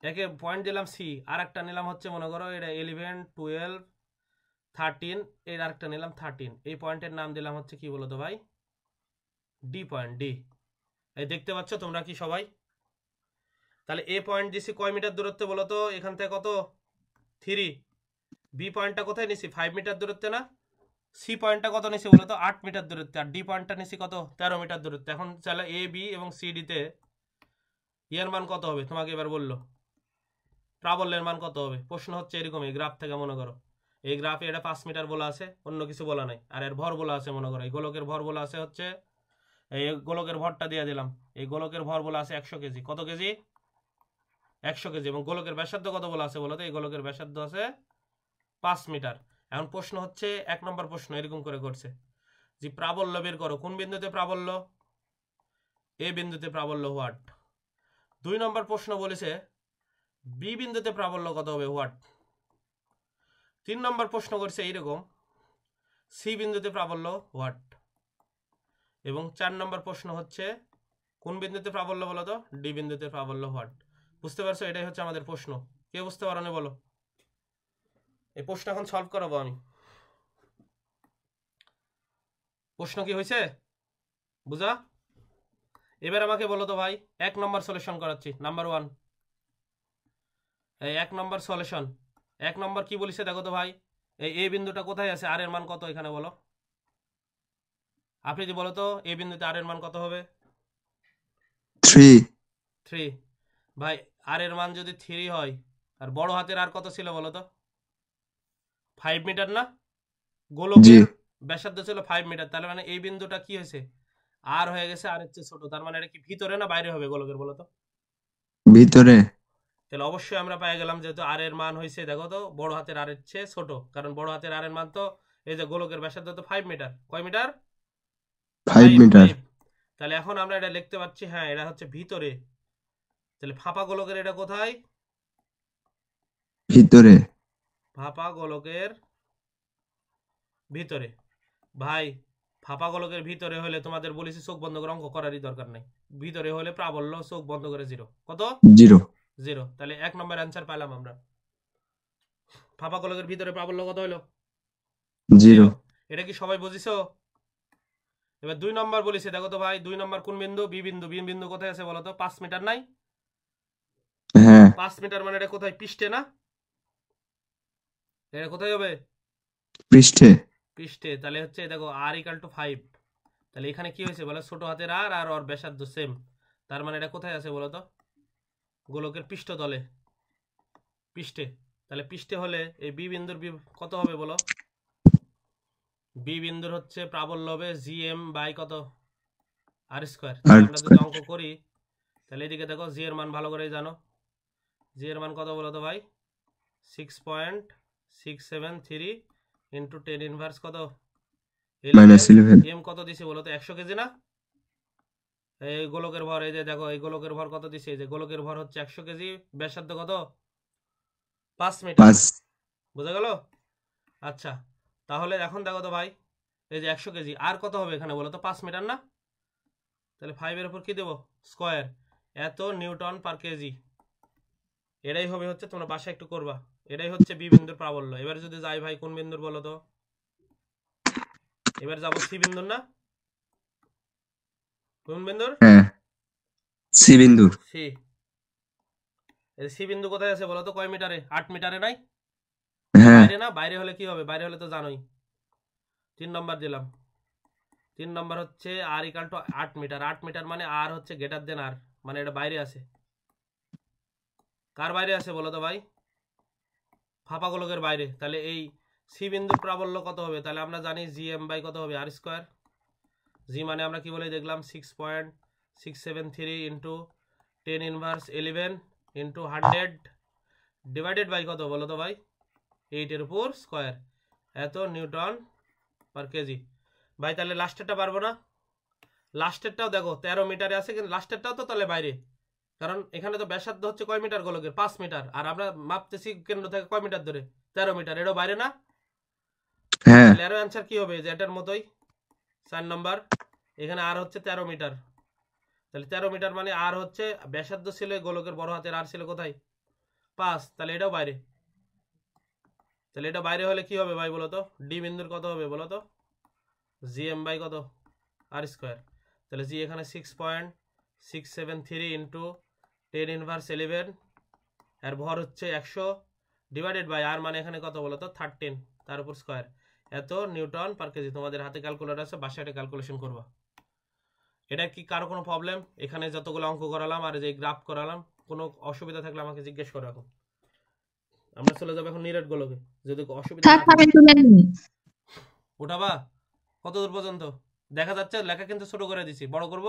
একে পয়েন্ট দিলাম সি। আর একটা নিলাম হচ্ছে মনে করো এটা 11, 12, 13, এর আরেকটা নিলাম 13। এই পয়েন্টের নাম দিলাম হচ্ছে কি বলো তো ভাই? D point, D. এই দেখতে পাচ্ছ তোমরা কি সবাই? তাহলে এ পয়েন্ট দিছি কয় মিটার দূরত্বে বলো তো? এখান থেকে কত? 3। বি পয়েন্টটা কোথায় নিছি? 5 মিটার দূরত্বে না? সি পয়েন্টটা কত নিছি বলো তো? 8 মিটার দূরত্বে। আর ডি পয়েন্টটা নিছি কত? 13 মিটার দূরত্বে। এখন চলো এ বি এবং সি ডিতে এর মান কত হবে তোমাকে এবার বললো, প্রাবল্যের মান কত হবে? প্রশ্ন হচ্ছে এরকম, এই গ্রাফ থেকে মনে করো এই গ্রাফে এটা 5 মিটার বলা আছে, অন্য কিছু বলা নাই। আর এর ভর বলা আছে, মনে করো এই গোলকের ভর বলা আছে হচ্ছে, এই গোলকের ভরটা দিয়ে দিলাম। এই গোলকের ভর বলা আছে 100 কেজি। কত কেজি? 100 কেজি। এবং গোলকের ব্যাসার্ধ কত বলা আছে বলো তো? এই গোলকের ব্যাসার্ধ আছে 5 মিটার। এখন প্রশ্ন হচ্ছে 1 নম্বর প্রশ্ন এরকম করে করছে যে প্রাবল্য বের করো। কোন বিন্দুতে প্রাবল্য? এ বিন্দুতে প্রাবল্য হোয়াট। 2 নম্বর প্রশ্ন বলেছে বি বিন্দুতে প্রাবল্য কত হবে হোয়াট। 3 নম্বর প্রশ্ন করছে এইরকম, সি বিন্দুতে প্রাবল্য হোয়াট। এবং 4 নম্বর প্রশ্ন হচ্ছে কোন বিন্দুতে প্রাবল্য বলো তো? ডি বিন্দুতে প্রাবল্য হোয়াট। বুঝতে পারছো? এটাই হচ্ছে আমাদের প্রশ্ন। কে বুঝতে পারো না বলো? এই প্রশ্ন এখন সলভ করাবো আমি। প্রশ্ন কি হয়েছে বুঝা? এবার আমাকে বলো তো ভাই, 1 নম্বর সলিউশন করাচ্ছি। নাম্বার 1, এই 1 নম্বর সলিউশন। 1 নম্বর কি বলিছে দেখো তো ভাই, এই এ বিন্দুটা কোথায় আছে? আর এর মান কত এখানে বলো? আপনি যে বলো তো এ বিন্দুতে আর এর মান কত হবে? 3। ভাই আর এর মান যদি 3 হয়, আর বড় হাতের আর কত ছিল বলো তো? 5 মিটার না?
জি
গোলকের ব্যাসার্ধ ছিল 5 মিটার। তাহলে মানে এই বিন্দুটা কি হয়েছে? আর হয়ে গেছে আর এর চেয়ে ছোট। তার মানে এটা কি ভিতরে না বাইরে হবে গোলকের বলো তো?
ভিতরে।
তাহলে অবশ্যই আমরা পেয়ে গেলাম যেহেতু আর এর মান হয়েছে, দেখো তো বড় হাতের আর এর চেয়ে ছোট, কারণ বড় হাতের আর এর মান তো এই যে গোলকের ব্যাসার্ধ তো 5 মিটার। কয় মিটার?
5 মিটার।
5। তাহলে এখন আমরা এটা লিখতে পারছি, হ্যাঁ এটা হচ্ছে ভিতরে। তাহলে ফাঁপা গোলকের এটা কোথায়?
ভিতরে।
ফাঁপা গোলকের ভিতরে। ভাই ফাঁপা গোলকের ভিতরে হলে তোমাদের বলেছি চোখ বন্ধ করে অঙ্ক করারই দরকার নাই। ভিতরে হলে প্রাবল্য চোখ বন্ধ করে 0। কত?
0।
0। তাহলে 1 নম্বর অ্যান্সার পেলাম আমরা। ফাঁপা গোলকের ভিতরে প্রাবল্য কত হলো?
0।
0। এটা কি সবাই বুঝিছো? এবার 2 নম্বর বলেছে, দেখো তো ভাই 2 নম্বর কোন বিন্দু? বি বিন্দু। বি বিন্দু কোথায় আছে বলো তো? 5 মিটার নাই?
হ্যাঁ।
5 মিটার মানে এটা কোথায়? পৃষ্ঠে না? এটা কোথায় হবে?
পৃষ্ঠে।
পৃষ্ঠে। তাহলে হচ্ছে দেখো r ইকাল টু 5। তাহলে এখানে কি হয়েছে বলো? ছোট হাতের আর ওর ব্যাসার্ধ সেম। তার মানে এটা কোথায় আছে বলো তো? গোলকের পৃষ্ঠতলে, পৃষ্ঠে। তাহলে পৃষ্ঠে হলে এই বি বিন্দুর কত হবে বলো? বি বিন্দুর হচ্ছে প্রাবল্য হবে gm বাই কত? R square.
আর
আমরা যদি অঙ্ক করি তাহলে এদিকে দেখো জি এর মান ভালো করে জানো। জি এর মান কত বলো তো ভাই? 6.673 ইন্টু 10 ইনভার্স কত?
-11।
11। এম কত দিছে বলো তো? 100 কেজি না? এই গোলকের ভর, এই যে দেখো এই গোলকের ভর কত দিছে? এই যে গোলকের ভর হচ্ছে 100 কেজি, ব্যাসার্ধ কত? 5 মিটার।
5।
বুঝা গেল? আচ্ছা, তাহলে এখন দেখো তো ভাই, এই যে 100 কেজি আর কত হবে এখানে বলো তো? 5 মিটার না? তাহলে 5 এর উপর কি দেবো? স্কয়ার। এত নিউটন পার কেজি। এটাই হবে হচ্ছে, তোমরা বাসায় একটু করবা, এটাই হচ্ছে বি বিন্দুর প্রাবল্য। এবার যদি যাই ভাই কোন বিন্দুর বলো তো? এবার যাবো সি বিন্দুর না? কোন বিন্দুর?
হ্যাঁ, সি বিন্দু।
সি। এই সি বিন্দু কোথায় আছে বলো তো? কয় মিটারে? 8 মিটারে নাই?
হ্যাঁ।
বাইরে না? বাইরে হলে কি হবে? বাইরে হলে তো জানোই। 3 নম্বর দিলাম। 3 নম্বর হচ্ছে আর ইকাল টু 8 মিটার। 8 মিটার মানে আর হচ্ছে গ্রেটার দেন আর, মানে এটা বাইরে আছে। কার বাইরে আছে বলো তো ভাই? ফাঁপা গোলকের বাইরে। তাহলে এই সি বিন্দুর প্রাবল্য কত হবে? তাহলে আমরা জানি জি এম বাই কত হবে? আর স্কোয়ার। জি মানে আমরা কি বলে দেখলাম? 6.673 into 10 inverse 11 into 100 divided by কত বলো তো ভাই? 8 এর উপর স্কোয়ার। এত নিউটন পার কেজি। ভাই তাহলে লাস্টেরটা পারবো না? লাস্টেরটাও দেখো 13 মিটারে আছে, কিন্তু লাস্টেরটাও তো তাহলে বাইরে, কারণ এখানে তো ব্যাসার্ধ হচ্ছে কয় মিটার গোলকের? 5 মিটার, আর আমরা মাপতেছি কেন্দ্র থেকে কয় মিটার ধরে? 13 মিটার। এটাও বাইরে না?
হ্যাঁ।
তাহলে এরও অ্যান্সার কি হবে? যে এটার মতোই 4 নম্বর। এখানে আর হচ্ছে 13 মিটার। তাহলে 13 মিটার মানে আর হচ্ছে ব্যাসার্ধ ছিল গোলকের বড় হাতের, আর ছিল কোথায়? 5। তাহলে এটাও বাইরে। তাহলে এটা বাইরে হলে কি হবে ভাই বলো তো? ডি বিন্দুর কত হবে বলো তো? জি এম বাই কত? R square. তাহলে জি এখানে 6.673 ইন্টু 10 ইনভার্স 11, আর ভর হচ্ছে 100 ডিভাইডেড বাই আর মানে এখানে কত বলো তো? 13, তার উপর স্কোয়ার। এত নিউটন পার কেজি। তোমাদের হাতে ক্যালকুলেটর আছে, বাসায় এটা ক্যালকুলেশন করবা। এটা কি কারো কোনো প্রবলেম? এখানে যতগুলো অঙ্ক করালাম আর যে গ্রাফ করালাম, কোনো অসুবিধা থাকলে আমাকে জিজ্ঞেস করো এখন। আমরা চলে যাবো এখন নিরেট গোলকে, যদি অসুবিধা
থাক
না
আমি
থাকে।
তুলে নিই।
উঠাবা? কত দূর পর্যন্ত দেখা যাচ্ছে? লেখা কিন্তু ছোট করে দিছি, বড় করব?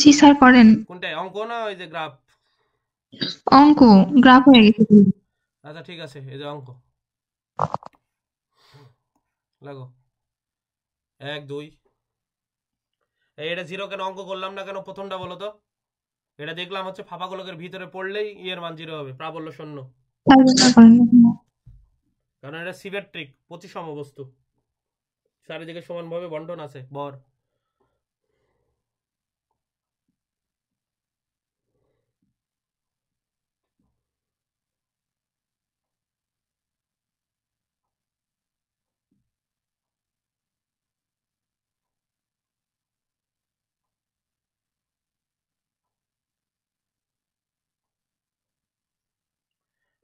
জি স্যার করেন।
কোনটায়, অঙ্ক না ওই যে গ্রাফ?
অঙ্ক গ্রাফ হয়ে গেছে।
আচ্ছা ঠিক আছে, এই যে অঙ্ক লাগো 1 2। এটা 0 কেন অঙ্ক করলাম না কেন প্রথমটা বলো তো? এটা দেখলাম হচ্ছে ফাঁপা গোলকের ভিতরে পড়লেই এর মান 0 হবে, প্রাবল্য শূন্য।
তারপর করেন।
কারণ এটা সিমেট্রিক, প্রতিসম বস্তু, চারিদিকে সমানভাবে বন্টন আছে ভর।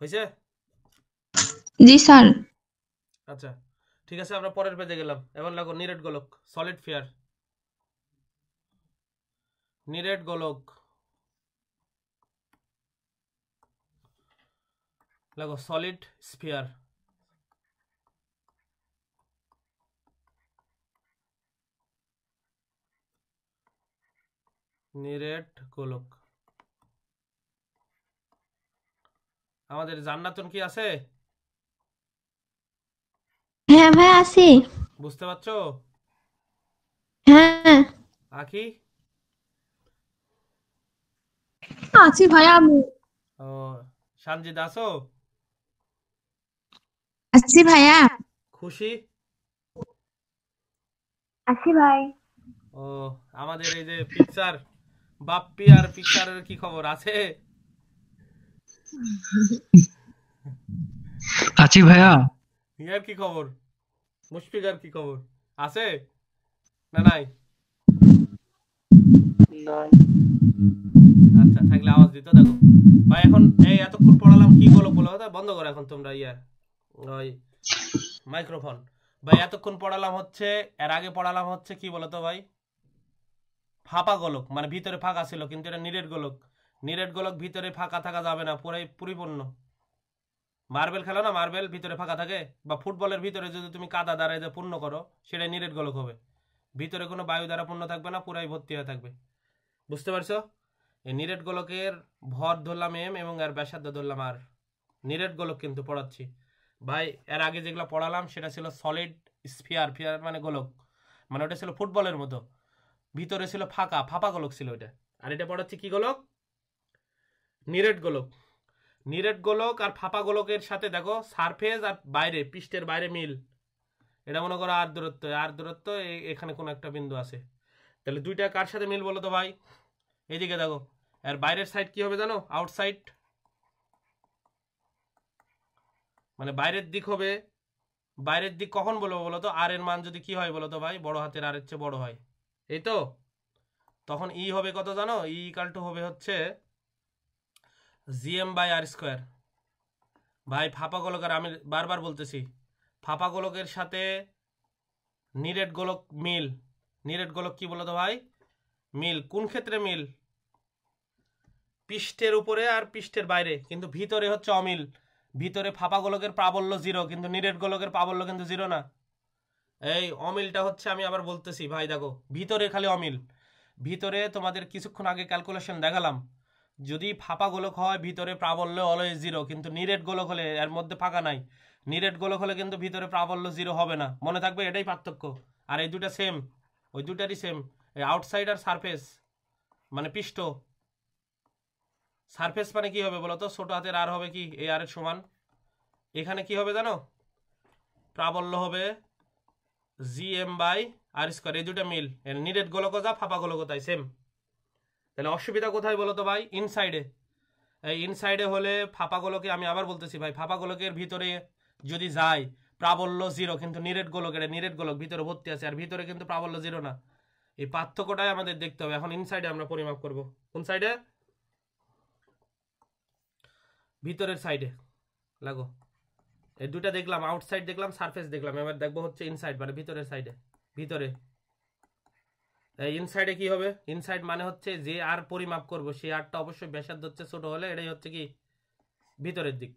হয়েছে?
জি স্যার।
আচ্ছা ঠিক আছে, আমরা পরের পেজে গেলাম। এখন লাগো নিরেট গোলক, সলিড ফিয়ার। নিরেট গোলক লাগো সলিড স্ফিয়ার। নিরেট গোলক। আমাদের জান্নাতুন কি আছে?
হ্যাঁ ভাই আছি।
বুঝতে পারছো?
হ্যাঁ
আখি?
আছি ভাই আমি।
ও, সানজিদ আছো?
আছি ভাইয়া।
খুশি?
আছি ভাই।
ও, আমাদের এই যে পিকচার বাপ্পি আর পিকচারের কি খবর আছে?
আছি ভাইয়া।
ইয়ার কি খবর? মুশফিকার কি খবর? আছে না নাই? আচ্ছা, থাকলে আওয়াজ দিত। দেখো ভাই, এখন এই এতক্ষণ পড়ালাম কি গোলক বলো তো, বন্ধ করো এখন তোমরা ওই মাইক্রোফোন। ভাই এতক্ষণ পড়ালাম হচ্ছে, এর আগে পড়ালাম হচ্ছে কি বলতো ভাই, ফাঁপা গোলক, মানে ভিতরে ফাঁকা ছিল, কিন্তু এটা নিরেট গোলক। নিরেট গোলক ভিতরে ফাঁকা থাকা যাবে না, পুরাই পরিপূর্ণ। মার্বেল খেলো না, মার্বেল ভিতরে ফাঁকা থাকে, বা ফুটবলের ভিতরে যদি তুমি কাদা দ্বারা যে পূর্ণ করো, সেটাই নিরেট গোলক হবে। ভিতরে কোনো বায়ু দ্বারা পূর্ণ থাকবে না, পুরাই ভর্তি হয়ে থাকবে। বুঝতে পারছো? এই নিরেট গোলকের ভর ধরলাম এম এবং এর ব্যাসার্ধ ধরলাম আর। নিরেট গোলক কিন্তু পড়াচ্ছি ভাই। এর আগে যেগুলো পড়ালাম সেটা ছিল সলিড স্ফিয়ার, ফিয়ার মানে গোলক, মানে ওটা ছিল ফুটবলের মতো, ভিতরে ছিল ফাঁকা, ফাঁপা গোলক ছিল ওইটা। আর এটা পড়াচ্ছি কি গোলক? নিরেট গোলক। নিরেট গোলক আর ফাঁপা গোলকের সাথে দেখো সারফেস আর বাইরে, পৃষ্ঠের বাইরে মিল। এটা মনে করো আর দূরত্ব, আর দূরত্ব এখানে কোনো একটা বিন্দু আছে। তাহলে দুইটা কার সাথে মিল বলো তো ভাই? এইদিকে দেখো, আর বাইরের সাইড কি হবে জানো? আউটসাইড, মানে বাইরের দিক হবে। বাইরের দিক কখন বলবো বলো তো? আর এর মান যদি কি হয় বলো তো ভাই? বড় হাতের আর এর চেয়ে বড় হয়, এই তো। তখন ই হবে কত জানো? ই ইকাল টু হবে হচ্ছে জিএম বাই আর স্কোয়ার। ভাই ফাঁপা গোলকের, আমি বারবার বলতেছি, ফাঁপা গোলকের সাথে নিরেট গোলক মিল। নিরেট গোলক কি বলতো ভাই? মিল। কোন ক্ষেত্রে মিল? পৃষ্ঠের উপরে আর পৃষ্ঠের বাইরে, কিন্তু ভিতরে হচ্ছে অমিল। ভিতরে ফাঁপা গোলকের প্রাবল্য 0, কিন্তু নিরেট গোলকের প্রাবল্য কিন্তু 0 না। এই অমিলটা হচ্ছে, আমি আবার বলতেছি ভাই, দেখো ভিতরে খালি অমিল। ভিতরে তোমাদের কিছুক্ষণ আগে ক্যালকুলেশন দেখালাম, যদি ফাঁপা গোলক হয় ভিতরে প্রাবল্য অলওয়েজ 0, কিন্তু নিরেট গোলক হলে এর মধ্যে ফাঁকা নাই। নিরেট গোলক হলে কিন্তু ভিতরে প্রাবল্য 0 হবে না, মনে থাকবে, এটাই পার্থক্য। আর এই দুটা সেম, ওই দুটারই সেম। এই আউটসাইড আর সারফেস মানে পৃষ্ঠ। সারফেস মানে কি হবে বলতো? ছোট হাতের আর হবে কি এই আর এর সমান। এখানে কি হবে জানো? প্রাবল্য হবে জিএম বাই আর স্কোয়ার। এই দুটা মিল। নিরেট গোলক যা, ফাঁপা গোলক তাই সেম। তাহলে অসুবিধা কোথায় বলো তো ভাই? ইনসাইডে। এই ইনসাইডে হলে ফাঁপা গোলকে, আমি আবার বলতেছি ভাই, ফাঁপা গোলকের ভিতরে যদি যায় প্রাবল্য 0, কিন্তু নিরেট গোলকের, নিরেট গোলক ভিতরে ভর্তি আছে, আর ভিতরে কিন্তু প্রাবল্য 0 না। এই পার্থক্যটাই আমাদের দেখতে হবে। এখন ইনসাইডে আমরা পরিমাপ করব। কোন সাইডে? ভিতরের সাইডে। লাগো, এই দুটা দেখলাম, আউটসাইড দেখলাম, সারফেস দেখলাম, এবার দেখবো হচ্ছে ইনসাইড, মানে ভিতরের সাইডে। ভিতরে ইনসাইডে কি হবে? ইনসাইড মানে হচ্ছে যে আর পরিমাপ করব সেই আরটা অবশ্যই ব্যাসার্ধ হচ্ছে ছোট হলে, এটাই হচ্ছে কি ভিতরের দিক।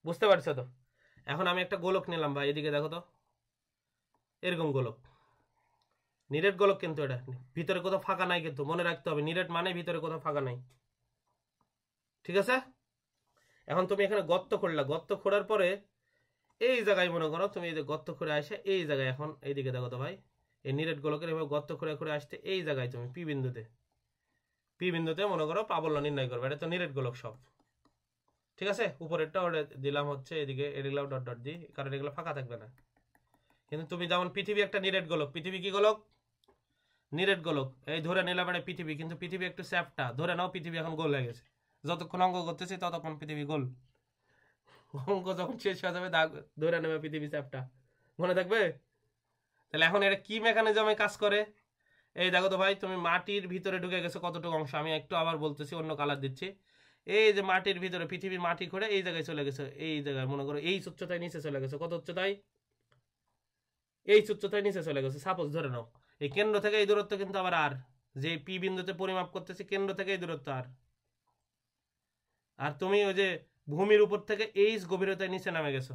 বুঝতে পারছো তো? এখন আমি একটা গোলক নিলাম ভাই, এদিকে দেখো তো, এরকম গোলক, নিরেট গোলক, কিন্তু এটা ভিতরে কোথাও ফাঁকা নাই, কিন্তু মনে রাখতে হবে নিরেট মানে ভিতরে কোথাও ফাঁকা নাই। ঠিক আছে? এখন তুমি এখানে গর্ত করলা, গর্ত খোঁড়ার পরে এই জায়গায় মনে করো তুমি এই যে গর্ত করে আসে এই জায়গায়, এখন এইদিকে দেখো তো ভাই, এই নিরেট গোলকের এভাবে গর্ত করে করে আসতে এই জায়গায় তুমি পি বিন্দুতে মনে করো প্রাবল্য নির্ণয় করবে। এটা তো নিরেট গোলক সব। ঠিক আছে? উপরেরটা ওটা দিলাম হচ্ছে এদিকে, এগুলো ডট ডট দিই, কারণ এগুলো ফাঁকা থাকবে না। কিন্তু তুমি যেমন পৃথিবী একটা নিরেট গোলক, পৃথিবী কি গোলক? নিরেট গোলক। এই ধরে নিলাম এটা পৃথিবী, কিন্তু পৃথিবী একটু চ্যাপটা, ধরে নাও পৃথিবী এখন গোল হয়ে গেছে। যতক্ষণ অঙ্ক করতেছি ততক্ষণ পৃথিবী গোল, অঙ্ক যখন শেষ হয়ে যাবে ধরে নেবে পৃথিবী চ্যাপটা। মনে থাকবে? তাহলে এখন এটা কি মেকানিজমে কাজ করে? এই দেখো তো ভাই, তুমি মাটির ভিতরে ঢুকে গেছো কতটুকু অংশ, আমি একটু আবার বলতেছি, অন্য কালার দিচ্ছি। এই যে মাটির ভিতরে পৃথিবীর মাটি করে এই জায়গায় চলে গেছে, এই জায়গায় মনে করো এই উচ্চতায় নিচে চলে গেছে। কত উচ্চতায়? এই উচ্চতায় নিচে চলে গেছে। সাপোজ ধরে নাও এই কেন্দ্র থেকে এই দূরত্ব কিন্তু আবার আর, যে পি বিন্দুতে পরিমাপ করতেছি কেন্দ্র থেকে এই দূরত্ব আর। আর তুমি ওই যে ভূমির উপর থেকে এইচ গভীরতায় নিচে নামে গেছো,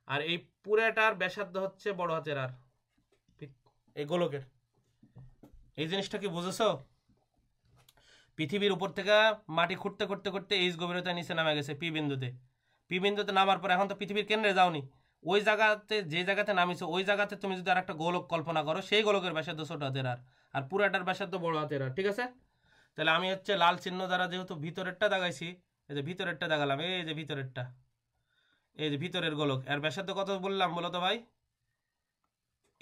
আর এই পুরাটার ব্যাসার্ধ হচ্ছে বড় হাতের আর, এই গোলকের। এই জিনিসটা কি বুঝেছো? পৃথিবীর উপর থেকে মাটি খুঁড়তে করতে করতে এইচ গভীরতায় নিচে নামে গেছে পি বিন্দুতে, পি বিন্দুতে নামার পর এখন তো পৃথিবীর কেন্দ্রে যাওনি, ওই জায়গাতে যে জায়গাতে নামিছো ওই জায়গাতে তুমি যদি আর একটা গোলক কল্পনা করো, সেই গোলকের ব্যাসার্ধ ছোট হাতের আর, আর পুরাটার ব্যাসার্ধ বড় হাতের আর। ঠিক আছে, তাহলে আমি হচ্ছে লাল চিহ্ন দ্বারা যেহেতু ভিতরেরটা দাগাইছি, এই যে ভিতরেরটা দাগালাম, এই যে ভিতরেরটা, এই যে ভিতরের গোলক, এর ব্যাসার্ধ কত বললাম বলো তো ভাই?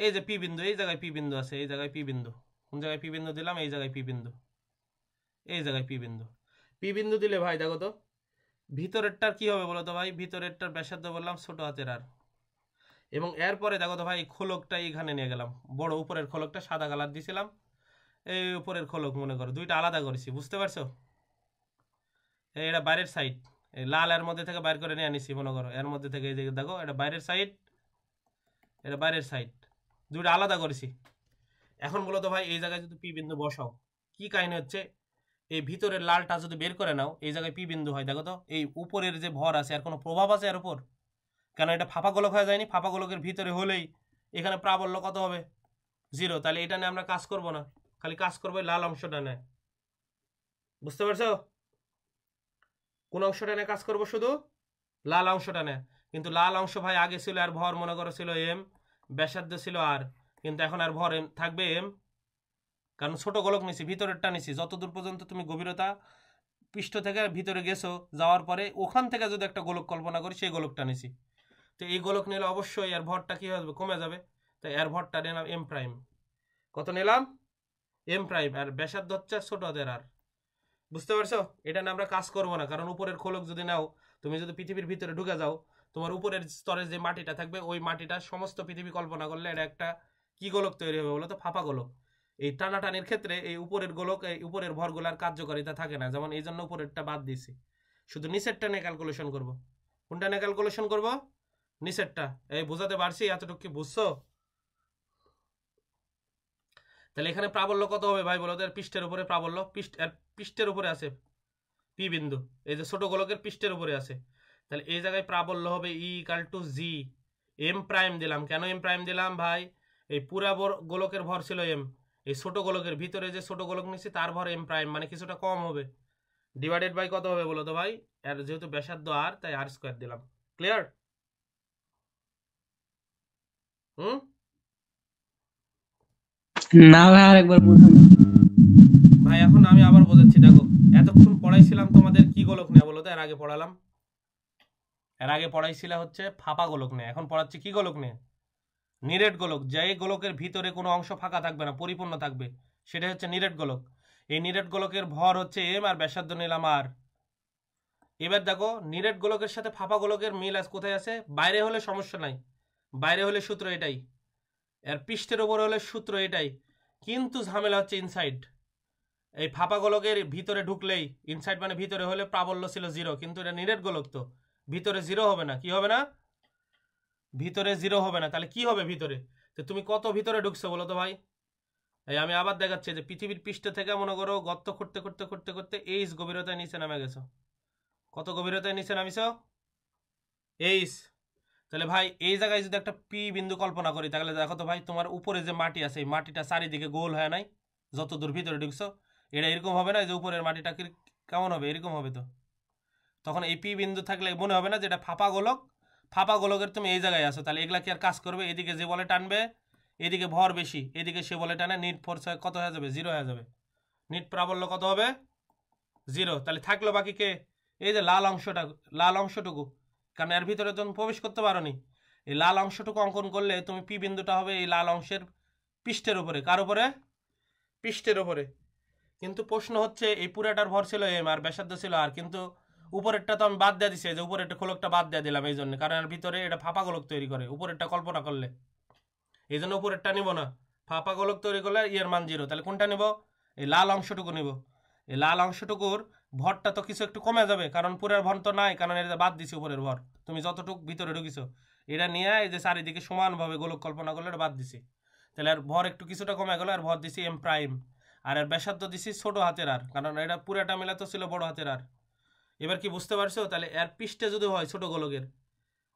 এই যে পি বিন্দু, এই জায়গায় পি বিন্দু আছে, এই জায়গায় পি বিন্দু, কোন জায়গায় পি বিন্দু দিলাম? এই জায়গায় পি বিন্দু, এই জায়গায় পি বিন্দু। পি বিন্দু দিলে ভাই দেখো তো ভিতরেরটার কি হবে বলো তো ভাই? ভিতরেরটার ব্যাসার্ধ বললাম ছোট হাতের আর, এবং এরপরে দেখো তো ভাই এই খোলকটা এইখানে নিয়ে গেলাম, বড় উপরের খোলকটা সাদা কালার দিয়েছিলাম, এই উপরের খোলক মনে করো দুইটা আলাদা করেছি, বুঝতে পারছো? এটা বাইরের সাইড, এই লাল এর মধ্যে থেকে বাইর করে নিয়ে আনিছি মনে করো, এর মধ্যে থেকে এই যে দেখো এটা বাইরের সাইড, এটা বাইরের সাইড, দুইটা আলাদা করেছি। এখন বলো তো ভাই এই জায়গায় যদি পি বিন্দু বসাও, কি কাহিনী হচ্ছে? এই ভিতরের লালটা যদি বের করে নাও, এই জায়গায় পি বিন্দু হয়, দেখো তো এই উপরের যে ভর আছে আর কোনো প্রভাব আছে এর উপর? কেন এটা ফাঁপা গোলক হয়ে যায়নি? ফাঁপা গোলকের ভিতরে হলেই এখানে প্রাবল্য কত হবে? 0। তাহলে এটা নিয়ে আমরা কাজ করব না, খালি কাজ করবো লাল অংশটা নেয়, বুঝতে পারছো? কোন অংশটা নিয়ে কাজ করবো? শুধু লাল অংশটা নেয়। কিন্তু লাল অংশ ভাই আগে ছিল আর ভর মনে করো ছিল এম, ব্যাসার্ধ ছিল আর, কিন্তু এখন আর ভর এম থাকবে এম, কারণ ছোট গোলক নিছি, ভিতরেরটা নিছি। যতদূর পর্যন্ত তুমি গভীরতা পৃষ্ঠ থেকে ভিতরে গেছো, যাওয়ার পরে ওখান থেকে যদি একটা গোলক কল্পনা করি, সেই গোলকটা নিছি। তো এই গোলক নিলে অবশ্যই এর ভরটা কি হবে? কমে যাবে। তো এর ভরটা নিলাম এম প্রাইম। কত নিলাম? এম প্রাইম, আর ব্যাসার্ধ হচ্ছে ছোট হাতের আর। বুঝতে পারছো? এটা নিয়ে আমরা কাজ করবো না, কারণ উপরের খোলক যদি নাও, তুমি যদি পৃথিবীর ভিতরে ঢুকে যাও, তোমার উপরের স্তরে যে মাটিটা থাকবে ওই মাটিটা সমস্ত পৃথিবী কল্পনা করলে এটা একটা কি গোলক তৈরি হবে বলো তো? ফাঁপা গোলক। এই টানাটানির ক্ষেত্রে এই উপরের গোলক, এই উপরের ভরগুলার কার্যকারিতা থাকে না, যেমন এই জন্য উপরেরটা বাদ দিছি, শুধু নিচেরটা নিয়ে ক্যালকুলেশন করবো। কোনটা নিয়ে ক্যালকুলেশন করবো? নিচেরটা। এই বোঝাতে পারছি? এতটুকু কি বুঝছো? তাহলে এখানে প্রাবল্য কত হবে ভাই বলো তো? পৃষ্ঠের উপরে প্রাবল্য, পৃষ্ঠের উপরে আছে পি বিন্দু, এই যে ছোট গোলকের পৃষ্ঠের উপরে আছে, তাহলে এই জায়গায় প্রাবল্য হবে E equal to G M prime দিলাম। কেন এম প্রাইম দিলাম ভাই? এই পুরা গোলকের ভর ছিল এম, এই ছোট গোলকের ভিতরে যে ছোট গোলক নিচ্ছি তার ভর এম প্রাইম, মানে কিছুটা কম হবে, ডিভাইডেড বাই কত হবে বলো তো ভাই? এর যেহেতু ব্যাসার্ধ আর, তাই আর স্কোয়ার দিলাম। ক্লিয়ার? হুম?
না ভাই আরেকবার বুঝুন।
ভাই এখন আমি আবার বোঝাচ্ছি, দেখো এতক্ষণ পড়াইছিলাম তোমাদের কি গোলক নিয়ে বলো তো? এর আগে পড়ালাম, এর আগে পড়াইছিলা হচ্ছে ফাঁপা গোলক নিয়ে, এখন পড়াচ্ছি কি গোলক নিয়ে? নিরেট গোলক। যে গোলকের ভিতরে কোনো অংশ ফাঁকা থাকবে না, পরিপূর্ণ থাকবে, সেটা হচ্ছে নিরেট গোলক। এই নিরেট গোলকের ভর হচ্ছে এম আর ব্যাসার্ধ নিলাম আর। এবার দেখো নিরেট গোলকের সাথে ফাঁপা গোলকের মিল আছে কোথায় আছে? বাইরে হলে সমস্যা নাই, বাইরে হলে সূত্র এটাই, এর পৃষ্ঠের উপর হলে সূত্র এটাই, কিন্তু ঝামেলা হচ্ছে ইনসাইড। এই ফাঁপা গোলকের ভিতরে ঢুকলেই, ইনসাইড মানে ভিতরে হলে প্রাবল্য ছিল 0, কিন্তু এটা নিরেট গোলক, তো ভিতরে 0 হবে না। কি হবে না? ভিতরে 0 হবে না। তাহলে কি হবে ভিতরে? তো তুমি কত ভিতরে ঢুকছো বলো তো ভাই? এই আমি আবার দেখাচ্ছি যে পৃথিবীর পৃষ্ঠ থেকে মনে করো গর্ত করতে করতে করতে করতে এইচ গভীরতায় নিচে নামে গেছো। কত গভীরতায় নিচে নামিছো? এইচ। তাহলে ভাই এই জায়গায় যদি একটা পি বিন্দু কল্পনা করি, তাহলে দেখো তো ভাই তোমার উপরে যে মাটি আছে, এই মাটিটা চারিদিকে গোল হয় নাই? যত দূর ভিতরে ঢুকছো এটা এরকম হবে না? যে উপরের মাটিটা কেমন হবে? এরকম হবে। তো তখন এই পি বিন্দু থাকলে মনে হবে না যে এটা ফাঁপা গোলক? ফাঁপা গোলকের তুমি এই জায়গায় আসো, তাহলে এগুলা কি আর কাজ করবে? এদিকে যে বলে টানবে, এদিকে ভর বেশি, এদিকে সে বলে টানে, নিট ফোর্স কত হয়ে যাবে? 0 হয়ে যাবে। নিট প্রাবল্য কত হবে? 0। তাহলে থাকলো বাকি কে? এই যে লাল অংশটা, লাল অংশটুকু, কারণ এর ভিতরে তুমি প্রবেশ করতে পারো নি। এই লাল অংশটুকু অঙ্কন করলে তুমি পি বিন্দুটা হবে এই লাল অংশের পৃষ্ঠের উপরে। কার উপরে? পৃষ্ঠের উপরে। কিন্তু প্রশ্ন হচ্ছে এই পুরাটার ভর ছিল এম আর ব্যাসার্ধ ছিল আর, কিন্তু উপরেরটা তো আমি বাদ দিয়ে দিছি, যে উপরেরটা খোলকটা বাদ দিয়ে দিলাম এই জন্য, কারণ এর ভিতরে এটা ফাঁপা গোলক তৈরি করে উপরেরটা কল্পনা করলে, এই জন্য উপরেরটা নিব না। ফাঁপা গোলক তৈরি করলে ইয়ের মান 0। তাহলে কোনটা নিব? এই লাল অংশটুকু নিব। এই লাল অংশটুকুর ভরটা তো কিছু একটু কমে যাবে, কারণ পুরের ভর তো নাই, কারণ এটা বাদ দিছি উপরের ভর, তুমি যতটুকু ভিতরে ঢুকিছো এটা নিয়ে এই যে চারিদিকে সমানভাবে গোলক কল্পনা করলে এটা বাদ দিছি, তাহলে আর ভর একটু কিছুটা কমে গেল, আর ভর দিছি এম প্রাইম, আর এর ব্যাসার্ধ দিছি ছোট হাতের আর, কারণ এটা পুরাটা মিলে তো ছিল বড় হাতের আর। এবার কি বুঝতে পারছো? তাহলে এর পৃষ্ঠে যদি হয় ছোট গোলকের,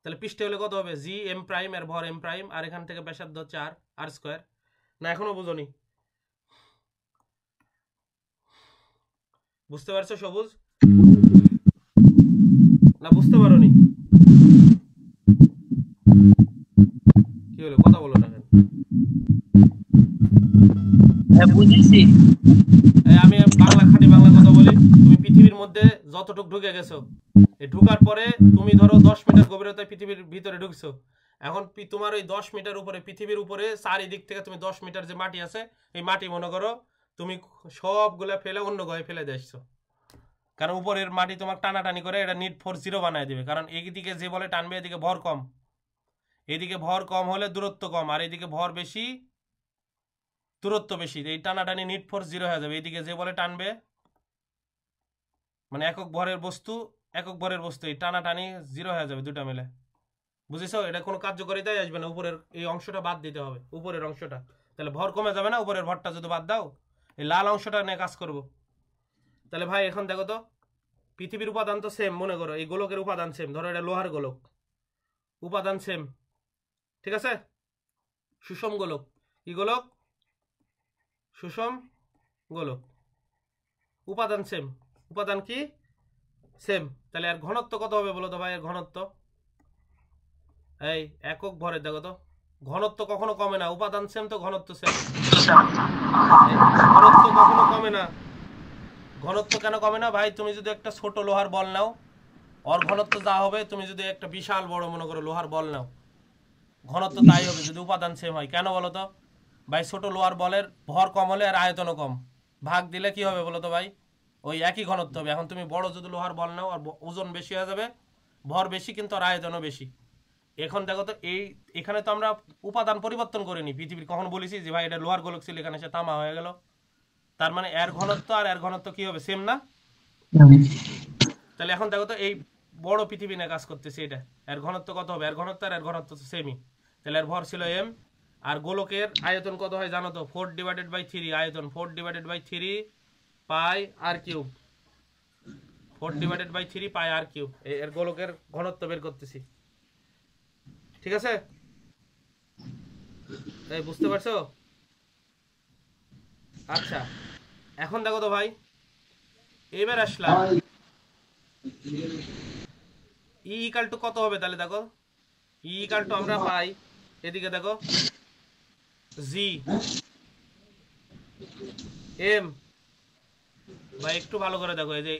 তাহলে পৃষ্ঠে হলে কত হবে? জি এম প্রাইম, এর ভর এম প্রাইম, আর এখান থেকে ব্যাসার্ধ হচ্ছে আর, আর স্কোয়ার। না এখনো বুঝোনি? বুঝতে পারছো সবুজ? না বুঝতে পারোনি? কি হলো, কথা বলো না কেন?
হ্যাঁ বুঝেছি।
এই আমি বাংলা খাঁটি বাংলা কথা বলি। তুমি পৃথিবীর মধ্যে যতটুক ঢুকে গেছো, এই ঢুকার পরে তুমি ধরো 10 মিটার গভীরতায় পৃথিবীর ভিতরে ঢুকছো। এখন তোমার ওই 10 মিটার উপরে, পৃথিবীর উপরে চারিদিক থেকে তুমি 10 মিটার যে মাটি আছে, এই মাটি মনে করো তুমি সবগুলা ফেলে অন্য গ্রহে ফেলে দিয়ে আসছো। কারণ উপরের মাটি তোমার টানাটানি করে এটা নিট ফোর্স জিরো বানায় দিবে। কারণ এইদিকে যে বলে টানবে, এদিকে ভর কম, এদিকে ভর কম হলে দূরত্ব কম, আর এদিকে ভর বেশি দূরত্ব বেশি, এই টানাটানি নিট ফোর্স জিরো হয়ে যাবে। এইদিকে যে বলে টানবে, মানে একক ভরের বস্তু এই টানাটানি জিরো হয়ে যাবে দুটা মিলে। বুঝেছো? এটা কোনো কার্যকারিতাই আসবে না, উপরের এই অংশটা বাদ দিতে হবে, উপরের অংশটা। তাহলে ভর কমে যাবে না, উপরের ভরটা যদি বাদ দাও, এই লাল অংশটা নিয়ে কাজ করব। তাহলে ভাই এখন দেখো তো, পৃথিবীর উপাদান তো সেম, মনে করো এই গোলকের উপাদান সেম, ধরো এটা লোহার গোলক, উপাদান সেম, ঠিক আছে? সুষম গোলক, কি গোলক? সুষম গোলক, উপাদান সেম, উপাদান কি সেম। তাহলে এর ঘনত্ব কত হবে বলো তো ভাই? এর ঘনত্ব, এই একক ভরের দেখো তো, ঘনত্ব কখনো কমে না, উপাদান সেম তো ঘনত্ব সেম। ঘনত্ব কখনো কমে না। ঘনত্ব কেন কমে না ভাই? তুমি যদি একটা ছোট লোহার বল নাও, ওর ঘনত্ব যা হবে, তুমি যদি একটা বিশাল বড় মনে করো লোহার বল নাও, ঘনত্ব তাই হবে যদি উপাদান সেম হয়। কেন বলো তো ভাই? ছোট লোহার বলের ভর কম হলে আর আয়তনও কম, ভাগ দিলে কি হবে বলো তো ভাই? ওই একই ঘনত্ব হবে। এখন তুমি বড় যদি লোহার বল নাও, আর ওজন বেশি হয়ে যাবে, ভর বেশি কিন্তু আর আয়তনও বেশি। এখন দেখো তো, এখানে তো আমরা উপাদান পরিবর্তন করিনি পৃথিবীর। কখন বলেছি যে ভাই এটা লোহার গোলক ছিল, এখানে সে তামা হয়ে গেল? তার মানে এর ঘনত্ব আর এর ঘনত্ব কি হবে? সেম না? তাহলে এখন দেখো তো, এই বড় পৃথিবী নিয়ে কাজ করতেছে, এটা এর ঘনত্ব কত হবে? এর ঘনত্ব আর এর ঘনত্ব তো সেমই। তাহলে এর ভর ছিল এম, আর গোলকের আয়তন কত হয় জানো তো? 4/3 আয়তন, 4/3 পাই আর কিউব, 4/3 পাই আর কিউব। এর গোলকের ঘনত্ব বের করতেছি, ঠিক আছে? এই বুঝতে পারছো? আচ্ছা, এখন দেখো তো ভাই, এবার আসলাম ই ইকাল টু কত হবে? তাহলে দেখো, ই ইকাল টু আমরা পাই, এদিকে দেখো জি এম। ভাই একটু ভালো করে দেখো, এই যে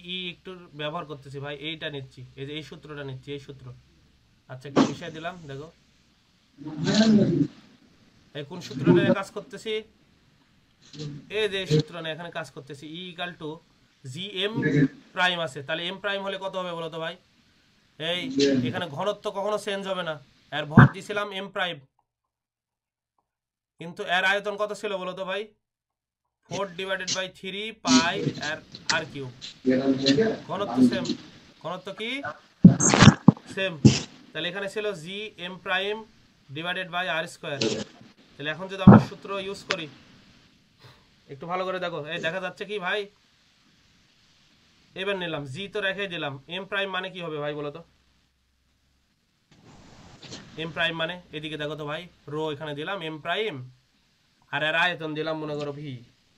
এই একটু ব্যবহার করতেছি ভাই, এইটা নিচ্ছি, এই যে এই সূত্রটা নিচ্ছি, এই সূত্র। আচ্ছা একটা বিষয় দিলাম, দেখো এই কোন সূত্রটা নিয়ে কাজ করতেছি, এই যে সূত্র নিয়ে এখানে কাজ করতেছি। E equal to G M prime আছে, তাহলে এম প্রাইম হলে কত হবে বলো তো ভাই? এই এখানে ঘনত্ব কখনো চেঞ্জ হবে না, এর ভর দিছিলাম এম প্রাইম, কিন্তু এর আয়তন কত ছিল বলো তো ভাই? 4/3 পাই আর কিউব। ঘনত্ব সেম, ঘনত্ব কি সেম। তাহলে এখানে ছিল G M prime divided by R square. তাহলে এখন যদি আমরা সূত্র ইউজ করি, একটু ভালো করে দেখো, এই দেখা যাচ্ছে কি ভাই? এবার নিলাম জি তো রেখে দিলাম, এম প্রাইম মানে কি হবে ভাই বলো তো? এম প্রাইম মানে এদিকে দেখো তো ভাই, রো এখানে দিলাম এম প্রাইম, আর এর আয়তন দিলাম মনে করো ভি,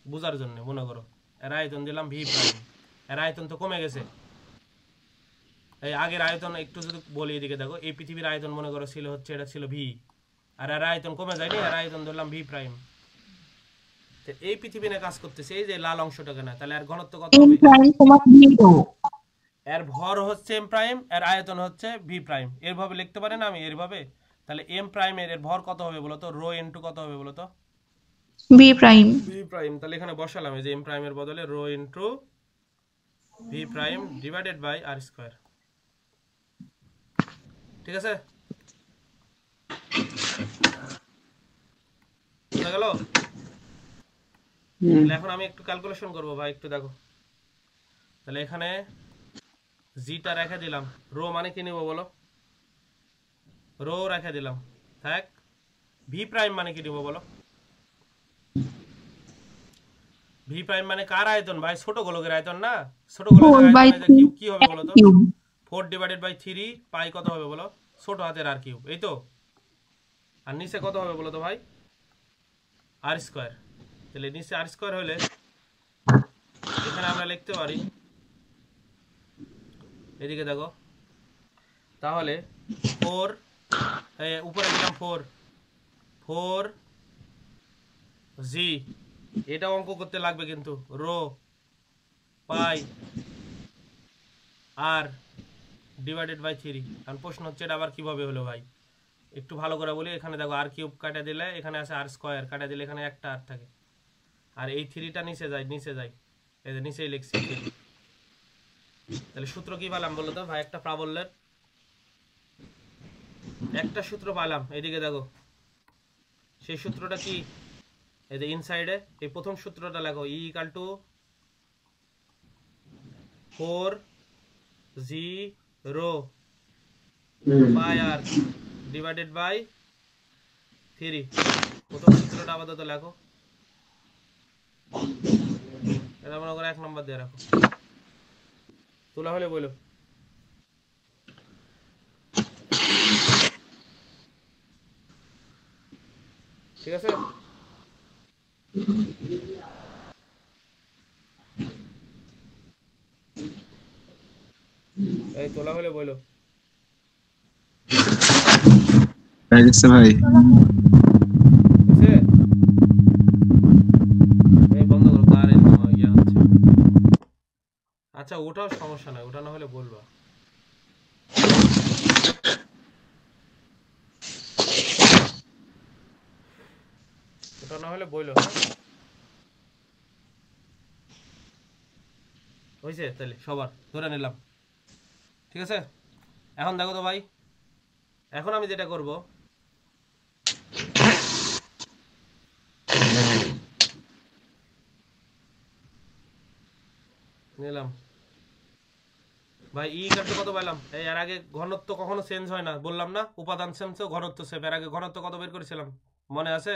বুঝার জন্য মনে করো এর আয়তন দিলাম ভি প্রাইম। এর আয়তন তো কমে গেছে, এই আগের আয়তন একটু যদি বলি, এদিকে দেখো এই পৃথিবীর আয়তন মনে করো ছিল হচ্ছে, এটা ছিল ভি, আর এর আয়তন কমে যায়নি, এর আয়তন ধরলাম ভি প্রাইম। এই পৃথিবী নিয়ে কাজ করতেছে, এই যে লাল অংশটাকে না, তাহলে এর ঘনত্ব কত হবে? এর ভর হচ্ছে এম প্রাইম, এর আয়তন হচ্ছে ভি প্রাইম। এরভাবে লিখতে পারি না আমি, এরভাবে? তাহলে এম প্রাইম এর ভর কত হবে বলো তো? রো ইনটু কত হবে বলো তো?
B prime.
V prime. তাহলে এখানে বসালাম এই যে এম প্রাইমের বদলে rho into V prime divided by R square, ঠিক আছে? বুঝা গেল? তাহলে এখন আমি একটু ক্যালকুলেশন করব ভাই, একটু দেখো। তাহলে এখানে জিটা রেখে দিলাম, রো মানে কি নিব বলো? রো রেখে দিলাম, থাক। ভি প্রাইম মানে কি নিব বলো? ভি প্রাইম মানে কার আয়তন ভাই? ছোট গোলকের আয়তন না? ছোট গোলকের আয়তনে কি হবে বলো তো? 4/3 পাই কত হবে বলো? ছোট হাতের আর কিউব, এই তো। আর নিচে কত হবে বলো তো ভাই? আর স্কয়ার। তাহলে নিচে আর স্কয়ার হলে এখানে আমরা লিখতে পারি, এদিকে দেখো তাহলে 4 উপরে দিলাম 4 জি, এটা অঙ্ক করতে লাগবে কিন্তু, rho pi R divided by 3। কারণ প্রশ্ন হচ্ছে এটা আবার কিভাবে হলো ভাই, একটু ভালো করে বলি। এখানে দেখো আর কিউব কাটা দিলে এখানে আছে আর স্কোয়ার, কাটা দিলে এখানে একটা আর থাকে, আর এই 3টা নিচে যায়, এই যে নিচেই লিখছি 3। তাহলে সূত্র কি পেলাম বলো তো ভাই? একটা প্রাবল্যের একটা সূত্র পেলাম, এইদিকে দেখো। সেই সূত্রটা কি? এই যে ইনসাইডে এই প্রথম সূত্রটা লেখো, E equal to 4 pi R divided by 3। প্রথম সূত্রটা আপাতত লেখো, এটা মনে করো 1 নম্বর দিয়ে রাখো। তোলা হলে বলো। ঠিক আছে, এই তোলা হলে বলো।
হয়ে গেছে ভাই।
বুঝছে? এই বন্ধ করো, কার ইয়া হচ্ছে। আচ্ছা ওটাও সমস্যা নাই, ওটা না হলে বলবা। ওটা না হলে বইলো। হ্যাঁ হয়েছে, তাহলে সবার ধরে নিলাম। ঠিক আছে, এখন দেখো তো ভাই, এখন আমি যেটা করব, নিলাম ভাই ই ইকাল টু কত পেলাম? এই এর আগে ঘনত্ব কখনো চেঞ্জ হয় না, বললাম না? উপাদান সেম তো ঘনত্ব সেম। এর আগে ঘনত্ব কত বের করেছিলাম মনে আছে?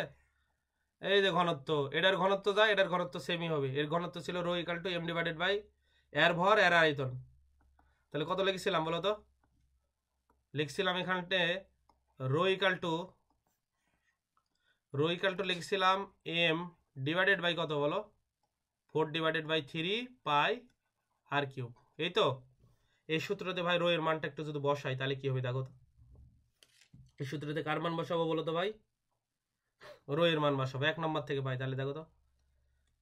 এই যে ঘনত্ব, এটার ঘনত্ব যায়, এটার ঘনত্ব সেমই হবে। এর ঘনত্ব ছিল rho equal to M divided by এর ভর এর আয়তন। তাহলে কত লিখেছিলাম বলো তো? লিখছিলাম এখানতে রো ইকাল টু লিখছিলাম এম ডিভাইডেড বাই কত বলো? 4 divided by 3 pi R cube. এই তো এই সূত্রতে ভাই রো এর মানটা একটু যদি বসাই তাহলে কি হবে দেখো তো। এই সূত্রতে কার মান বসাবো বলো তো ভাই? রো এর মান বসাবো 1 নম্বর থেকে পাই। তাহলে দেখো তো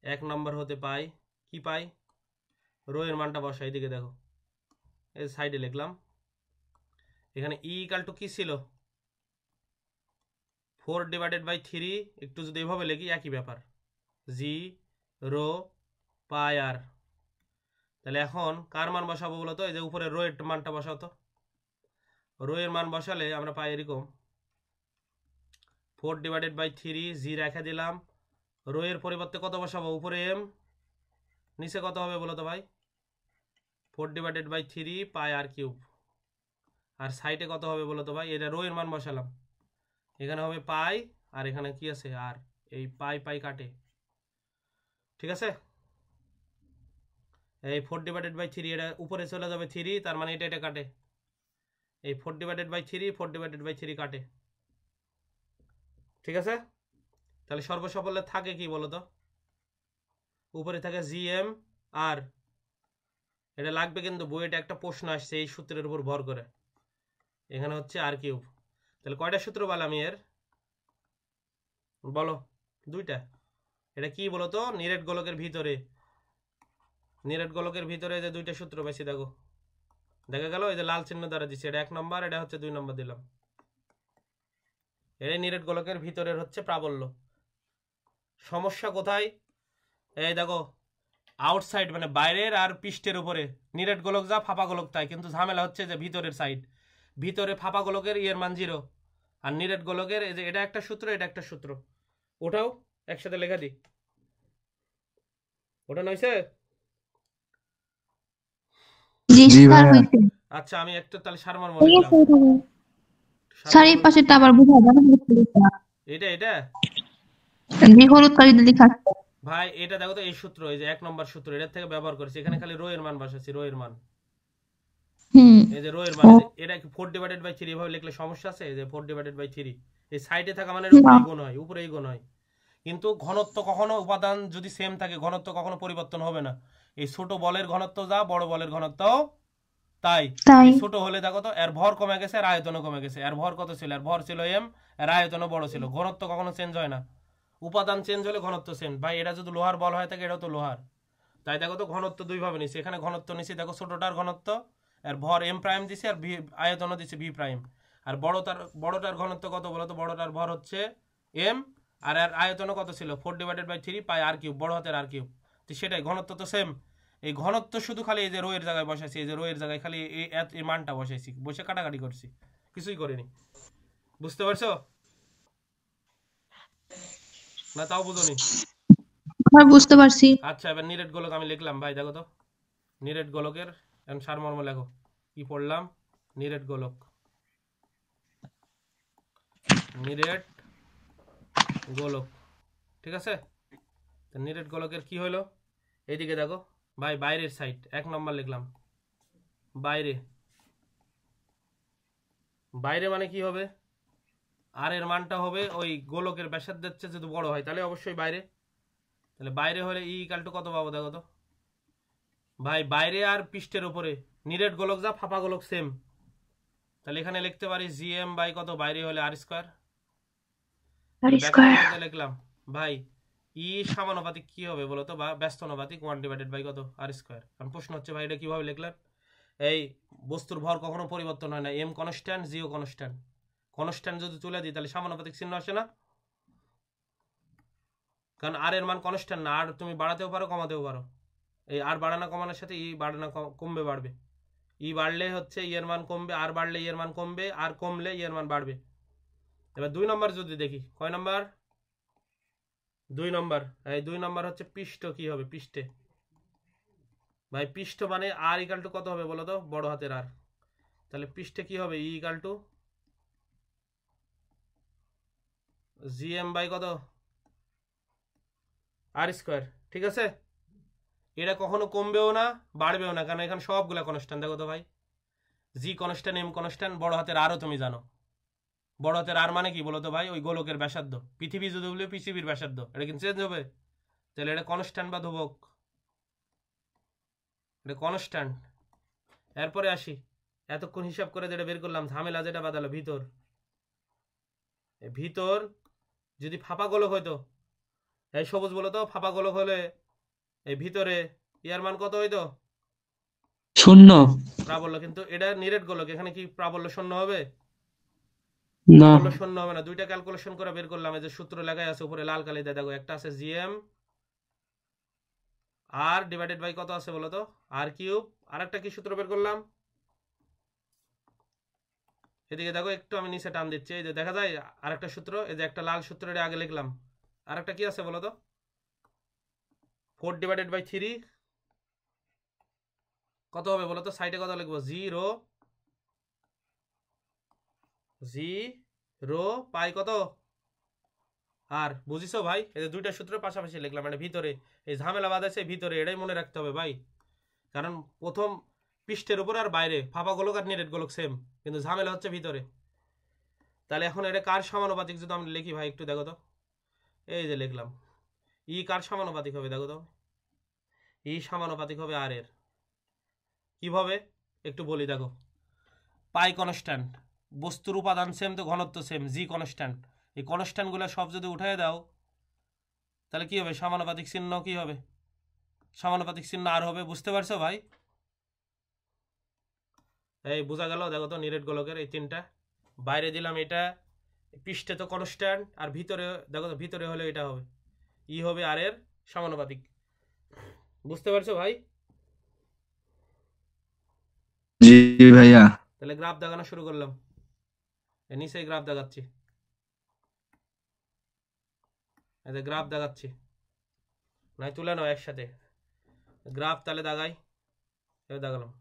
1 নম্বর হতে পাই কি পাই? রো এর মানটা বসাই, এদিকে দেখো, এই সাইডে লিখলাম। এখানে ই ইকাল টু কি ছিল? 4 ডিভাইডেড বাই 3। একটু যদি এভাবে লিখি একই ব্যাপার, জি রো পাই আর। তাহলে এখন কার মান বসাবো বলো তো? এই যে উপরে রো এর মানটা বসাও তো। রো এর মান বসালে আমরা পাই এরকম 4 ডিভাইডেড বাই 3, জি রেখে দিলাম। রো এর পরিবর্তে কত বসাবো? উপরে এম, নিচে কত হবে বলো তো ভাই? 4 divided by 3 pi R cube. আর সাইডে কত হবে বলো তো ভাই? এটা রো এর মান বসালাম, এখানে হবে পাই আর এখানে কি আছে আর। এই পাই পাই কাটে, ঠিক আছে? এই 4 ডিভাইডেড বাই 3 এটা উপরে চলে যাবে 3, তার মানে এটা কাটে। এই 4 ডিভাইডেড বাই 3 4 ডিভাইডেড বাই 3 কাটে, ঠিক আছে? তাহলে সর্বসাফল্যে থাকে কি বলো তো? উপরে থাকে জি এম আর। এটা লাগবে কিন্তু বইটা একটা প্রশ্ন আসছে এই সূত্রের উপর ভর করে। এখানে হচ্ছে আর কিউব। তাহলে কয়টা সূত্র পেলাম এর বলো? 2টা। এটা কি বলো তো? নিরেট গোলকের ভিতরে, নিরেট গোলকের ভিতরে যে 2টা সূত্র পেয়েছি দেখো, দেখা গেল। এই যে লাল চিহ্ন দ্বারা দিচ্ছি, এটা 1 নম্বর, এটা হচ্ছে 2 নম্বর দিলাম। এই নিরেট গোলকের ভিতরের হচ্ছে প্রাবল্য। সমস্যা কোথায়? এই দেখো আউটসাইড মানে বাইরের আর পৃষ্ঠের উপরে নিরেট গোলক যা, ফাঁপা গোলক তাই। কিন্তু ঝামেলা হচ্ছে যে ভিতরের সাইড, ভিতরে ফাঁপা গোলকের ইয়ের মান 0 আর নিরেট গোলকের এই যে এটা একটা সূত্র, এটা একটা সূত্র। ওটাও একসাথে লেখা দিই, ওটা নইছে?
জি
জি
স্যার
ভাইয়া।
হইছে।
আচ্ছা আমি একটু তাহলে সারমর্ম
ঠিক
লিখলাম।
আছে স্যার এই পাশেটা আবার বুঝা যাবে না।
এটা এটা
যে হলুদ কালিতে লেখা আছে।
ভাই এটা দেখো তো, এই সূত্র, এই যে 1 নম্বর সূত্র, এটার থেকে ব্যবহার করেছি। এখানে খালি রো এর মান বসাচ্ছি, রো এর মান। এই যে রো এর মান, এটা কি 4 ডিভাইডেড বাই 3 এভাবে লিখলে সমস্যা আছে? এই যে 4 ডিভাইডেড বাই 3 এই সাইডে থাকা মানে উপরেই গুণ হয়, উপরেই গুণ হয়। কিন্তু ঘনত্ব কখনো, উপাদান যদি সেম থাকে ঘনত্ব কখনো পরিবর্তন হবে না। এই ছোট বলের ঘনত্ব যা, বড় বলের ঘনত্ব তাই
তাই
এই ছোট হলে দেখো তো এর ভর কমে গেছে আর আয়তনও কমে গেছে। এর ভর কত ছিল? এর ভর ছিল এম, এর আয়তনও বড় ছিল। ঘনত্ব কখনো চেঞ্জ হয় না, উপাদান চেঞ্জ হলে ঘনত্ব চেঞ্জ। ভাই এটা যদি লোহার বল হয় থাকে, এটাও তো লোহার। তাই দেখো তো ঘনত্ব দুইভাবে নিছি। এখানে ঘনত্ব নিছি দেখো ছোটটার ঘনত্ব, এর ভর এম প্রাইম দিছি আর ভি আয়তনও দিছি ভি প্রাইম। আর বড়টার ঘনত্ব কত বলো তো? বড়টার ভর হচ্ছে এম, আর এর আয়তনও কত ছিল? 4/3 পাই আর কিউব, বড় হাতের আর কিউব। তো সেটাই, ঘনত্ব তো সেম। এই ঘনত্ব শুধু খালি এই যে রো এর জায়গায় বসাইছি, এই যে রো এর জায়গায় খালি এই মানটা বসাইছি, বসে কাটাকাটি করছি, কিছুই করিনি। বুঝতে পারছো না? তাও বুঝোনি?
আমার বুঝতে পারছি।
আচ্ছা, এবার নিরেট গোলক আমি লিখলাম। ভাই দেখো তো, নিরেট গোলকের এখন সারমর্ম লেখো। কি পড়লাম? নিরেট গোলক, নিরেট গোলক, ঠিক আছে? তো নিরেট গোলকের কি হলো? এইদিকে দেখো ভাই, বাইরের সাইড 1 নম্বর লিখলাম। বাইরে, বাইরে মানে কি হবে? আর এর মানটা হবে ওই গোলকের ব্যাসার্ধের চেয়ে যদি বড় হয় তাহলে অবশ্যই বাইরে। তাহলে বাইরে হলে ই ইকাল টু কত পাবো দেখো তো ভাই? বাইরে আর পৃষ্ঠের উপরে নিরেট গোলক যা, ফাঁপা গোলক সেম। তাহলে এখানে লিখতে পারি জিএম বাই কত? বাইরে হলে আর স্কোয়ার।
আর
ব্যাকের
স্কোয়ার।
মধ্যে লিখলাম ভাই ই সমানুপাতিক কি হবে বলতো? বা ব্যস্তানুপাতিক 1/বাই কত? R square. কারণ প্রশ্ন হচ্ছে ভাই এটা কিভাবে লিখলেন? এই বস্তুর ভর কখনো পরিবর্তন হয় না, এম কনস্ট্যান্ট, জিও কনস্ট্যান্ট। কনস্ট্যান্ট যদি তুলে দিই তাহলে সমানুপাতিক চিহ্ন আসে না, কারণ আর এর মান কনস্ট্যান্ট না। আর তুমি বাড়াতেও পারো কমাতেও পারো। এই আর বাড়ানো কমানোর সাথে ই বাড়ানো কমবে বাড়বে। ই বাড়লে হচ্ছে ই এর মান কমবে, আর বাড়লে ই এর মান কমবে, আর কমলে ই এর মান বাড়বে। এবার 2 নম্বর যদি দেখি, কয় নম্বর? 2 নম্বর। এই 2 নম্বর হচ্ছে পৃষ্ঠ। কি হবে পৃষ্ঠে? ভাই পৃষ্ঠ মানে আর ইকাল টু কত হবে বলো তো? বড় হাতের আর। তাহলে পৃষ্ঠে কি হবে? E equal to GM by কত? আর স্কোয়ার, ঠিক আছে? এটা কখনো কমবেও না বাড়বেও না, কারণ এখানে সবগুলা কনস্ট্যান্ট। দেখো তো ভাই, জি কনস্ট্যান্ট, এম কনস্ট্যান্ট, বড় হাতের আরও তুমি জানো। বড় হাতের আর মানে কি বলতো ভাই? ওই গোলকের ব্যাসার্ধ। পৃথিবী যদি বলি পৃথিবীর ব্যাসার্ধ, এটা কিন্তু চেঞ্জ হবে। তাহলে এটা কনস্ট্যান্ট বা ধ্রুবক, এটা কনস্ট্যান্ট। এরপরে আসি, এতক্ষণ হিসাব করে যেটা বের করলাম, ঝামেলা যেটা বাদালো ভিতর। ভিতর যদি ফাঁপা গোলক হইতো, এই সবুজ বলতো, ফাঁপা গোলক হলে এই ভিতরে ইয়ার মান কত হইতো?
শূন্য।
প্রাবল্য। কিন্তু এটা নিরেট গোলক, এখানে কি প্রাবল্য শূন্য হবে?
না।
প্রাবল্য শূন্য হবে না। দুইটা ক্যালকুলেশন করে বের করলাম। এই যে সূত্র লেখাই আছে উপরে লাল কালি দিয়ে, দেখো একটা আছে জিএম আর ডিভাইডেড বাই কত আছে বলো তো? আর কিউব। আর একটা কি সূত্র বের করলাম? এদিকে দেখো একটু আমি নিচে টান দিচ্ছি, এই যে দেখা যায় আরেকটা সূত্র, এই যে একটা লাল সূত্র এটা আগে লিখলাম। আর একটা কি আছে বলো তো? 4/3 কত হবে বলো তো? সাইডে কত লিখবো? জিরো পাই কত? আর বুঝিছো ভাই? এই যে দুইটা সূত্র পাশাপাশি লিখলাম, মানে ভিতরে এই ঝামেলা বাদ আছে ভিতরে, এটাই মনে রাখতে হবে ভাই। কারণ প্রথম পৃষ্ঠের উপর আর বাইরে ফাঁপা গোলক আর নিরেট গোলক সেম, কিন্তু ঝামেলা হচ্ছে ভিতরে। তাহলে এখন এটা কার সমানুপাতিক যদি আমি লিখি ভাই, একটু দেখো তো। এই যে লিখলাম, ই কার সমানুপাতিক হবে দেখো তো? ই সমানুপাতিক হবে আর এর। কিভাবে একটু বলি দেখো। পাই কনস্ট্যান্ট, বস্তুর উপাদান সেম তো ঘনত্ব সেম, জি কনস্ট্যান্ট। এই কনস্ট্যান্টগুলো সব যদি উঠাই দাও তাহলে কি হবে? সমানুপাতিক চিহ্ন কি হবে? সমানুপাতিক চিহ্ন আর হবে। বুঝতে পারছো ভাই? এই বোঝা গেল? দেখো তো নিরেট গোলকের এই তিনটা। বাইরে দিলাম এটা, পৃষ্ঠে তো কনস্ট্যান্ট, আর ভিতরে দেখো তো, ভিতরে হলে এটা হবে ই হবে আর এর সমানুপাতিক। বুঝতে পারছো ভাই?
জি ভাইয়া।
তাহলে গ্রাফ দেখানো শুরু করলাম। নিচেই গ্রাফ দেখাচ্ছি, এই গ্রাফ দেখাচ্ছি। নাই তুলে নাও একসাথে গ্রাফ, তাহলে দাগাই। এবার দেখালাম।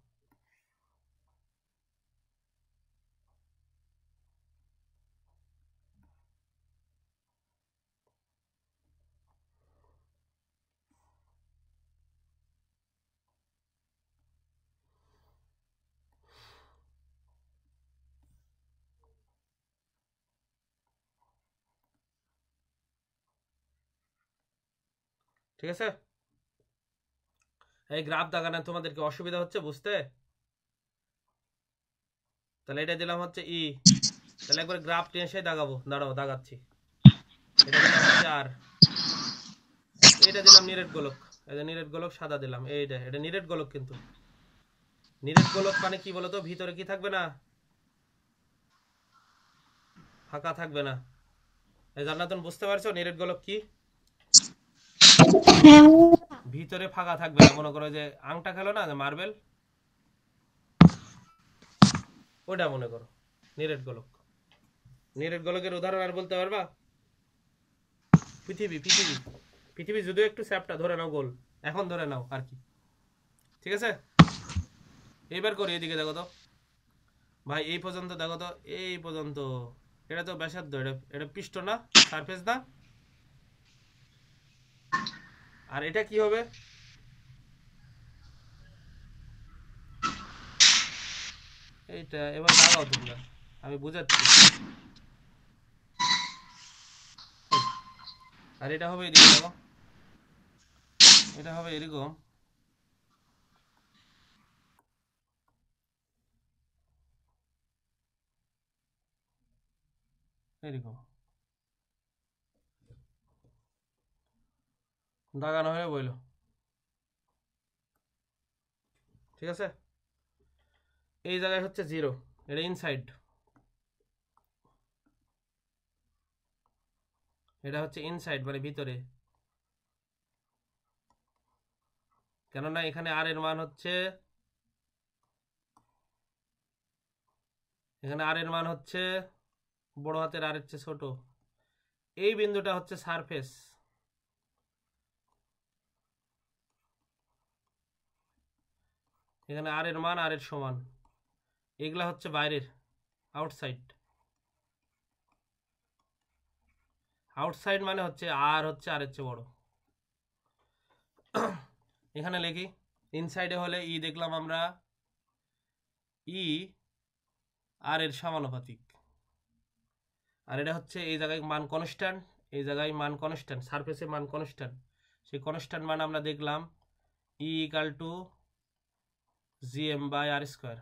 ঠিক আছে? এই গ্রাফ দেখানো তোমাদেরকে অসুবিধা হচ্ছে বুঝতে? তাহলে এটা দিলাম হচ্ছে ই, তাহলে একবার গ্রাফ নিয়ে এসে দাগাবো, দাঁড়াও দাগাচ্ছি। এটা দিলাম হচ্ছে আর, এটা দিলাম নিরেট গোলক, এই যে নিরেট গোলক সাদা দিলাম, এইটা এটা নিরেট গোলক। কিন্তু নিরেট গোলক মানে কি বলতো, ভিতরে কি থাকবে না, ফাঁকা থাকবে না। এই জান্নাতুন বুঝতে পারছো নিরেট গোলক কি?
হ্যাঁ
ভিতরে ফাঁকা থাকবে না। মনে করো যে আংটা খেলো না, যে মার্বেল, ওটা মনে করো নিরেট গোলক। নিরেট গোলকের উদাহরণ আর বলতে পারবা? পৃথিবী, পৃথিবী, পৃথিবী যদিও একটু স্যাপটা, ধরে নাও গোল, এখন ধরে নাও আর কি, ঠিক আছে? এইবার করি, এদিকে দেখো তো ভাই, এই পর্যন্ত দেখো তো, এই পর্যন্ত। এটা তো ব্যাসার্ধ, এটা এটা পৃষ্ঠ না, সারফেস না। আর এটা কি হবে? এইটা এবার দাগাও তোমরা, আমি বুঝাচ্ছি। আর এটা হবে এদিকে দেখো, এটা হবে এরকম, এরকম দাগানো হয়ে বইলো, ঠিক আছে? এই জায়গায় হচ্ছে জিরো, এটা ইনসাইড, এটা হচ্ছে ইনসাইড মানে ভিতরে। কেননা এখানে আর এর মান হচ্ছে, এখানে আর এর মান হচ্ছে বড় হাতের আর এর চেয়ে ছোট। এই বিন্দুটা হচ্ছে সারফেস, এখানে আর এর মান আর এর সমান। এগুলা হচ্ছে বাইরের, আউটসাইড। আউটসাইড মানে হচ্ছে আর এর চেয়ে বড়। এখানে লিখি, ইনসাইডে হলে ই দেখলাম আমরা, ই আর এর সমানুপাতিক। আর এটা হচ্ছে এই জায়গায় মান কনস্ট্যান্ট, এই জায়গায় মান কনস্ট্যান্ট, সারফেসে মান কনস্ট্যান্ট। সেই কনস্ট্যান্ট মান আমরা দেখলাম E equal to GM by R square.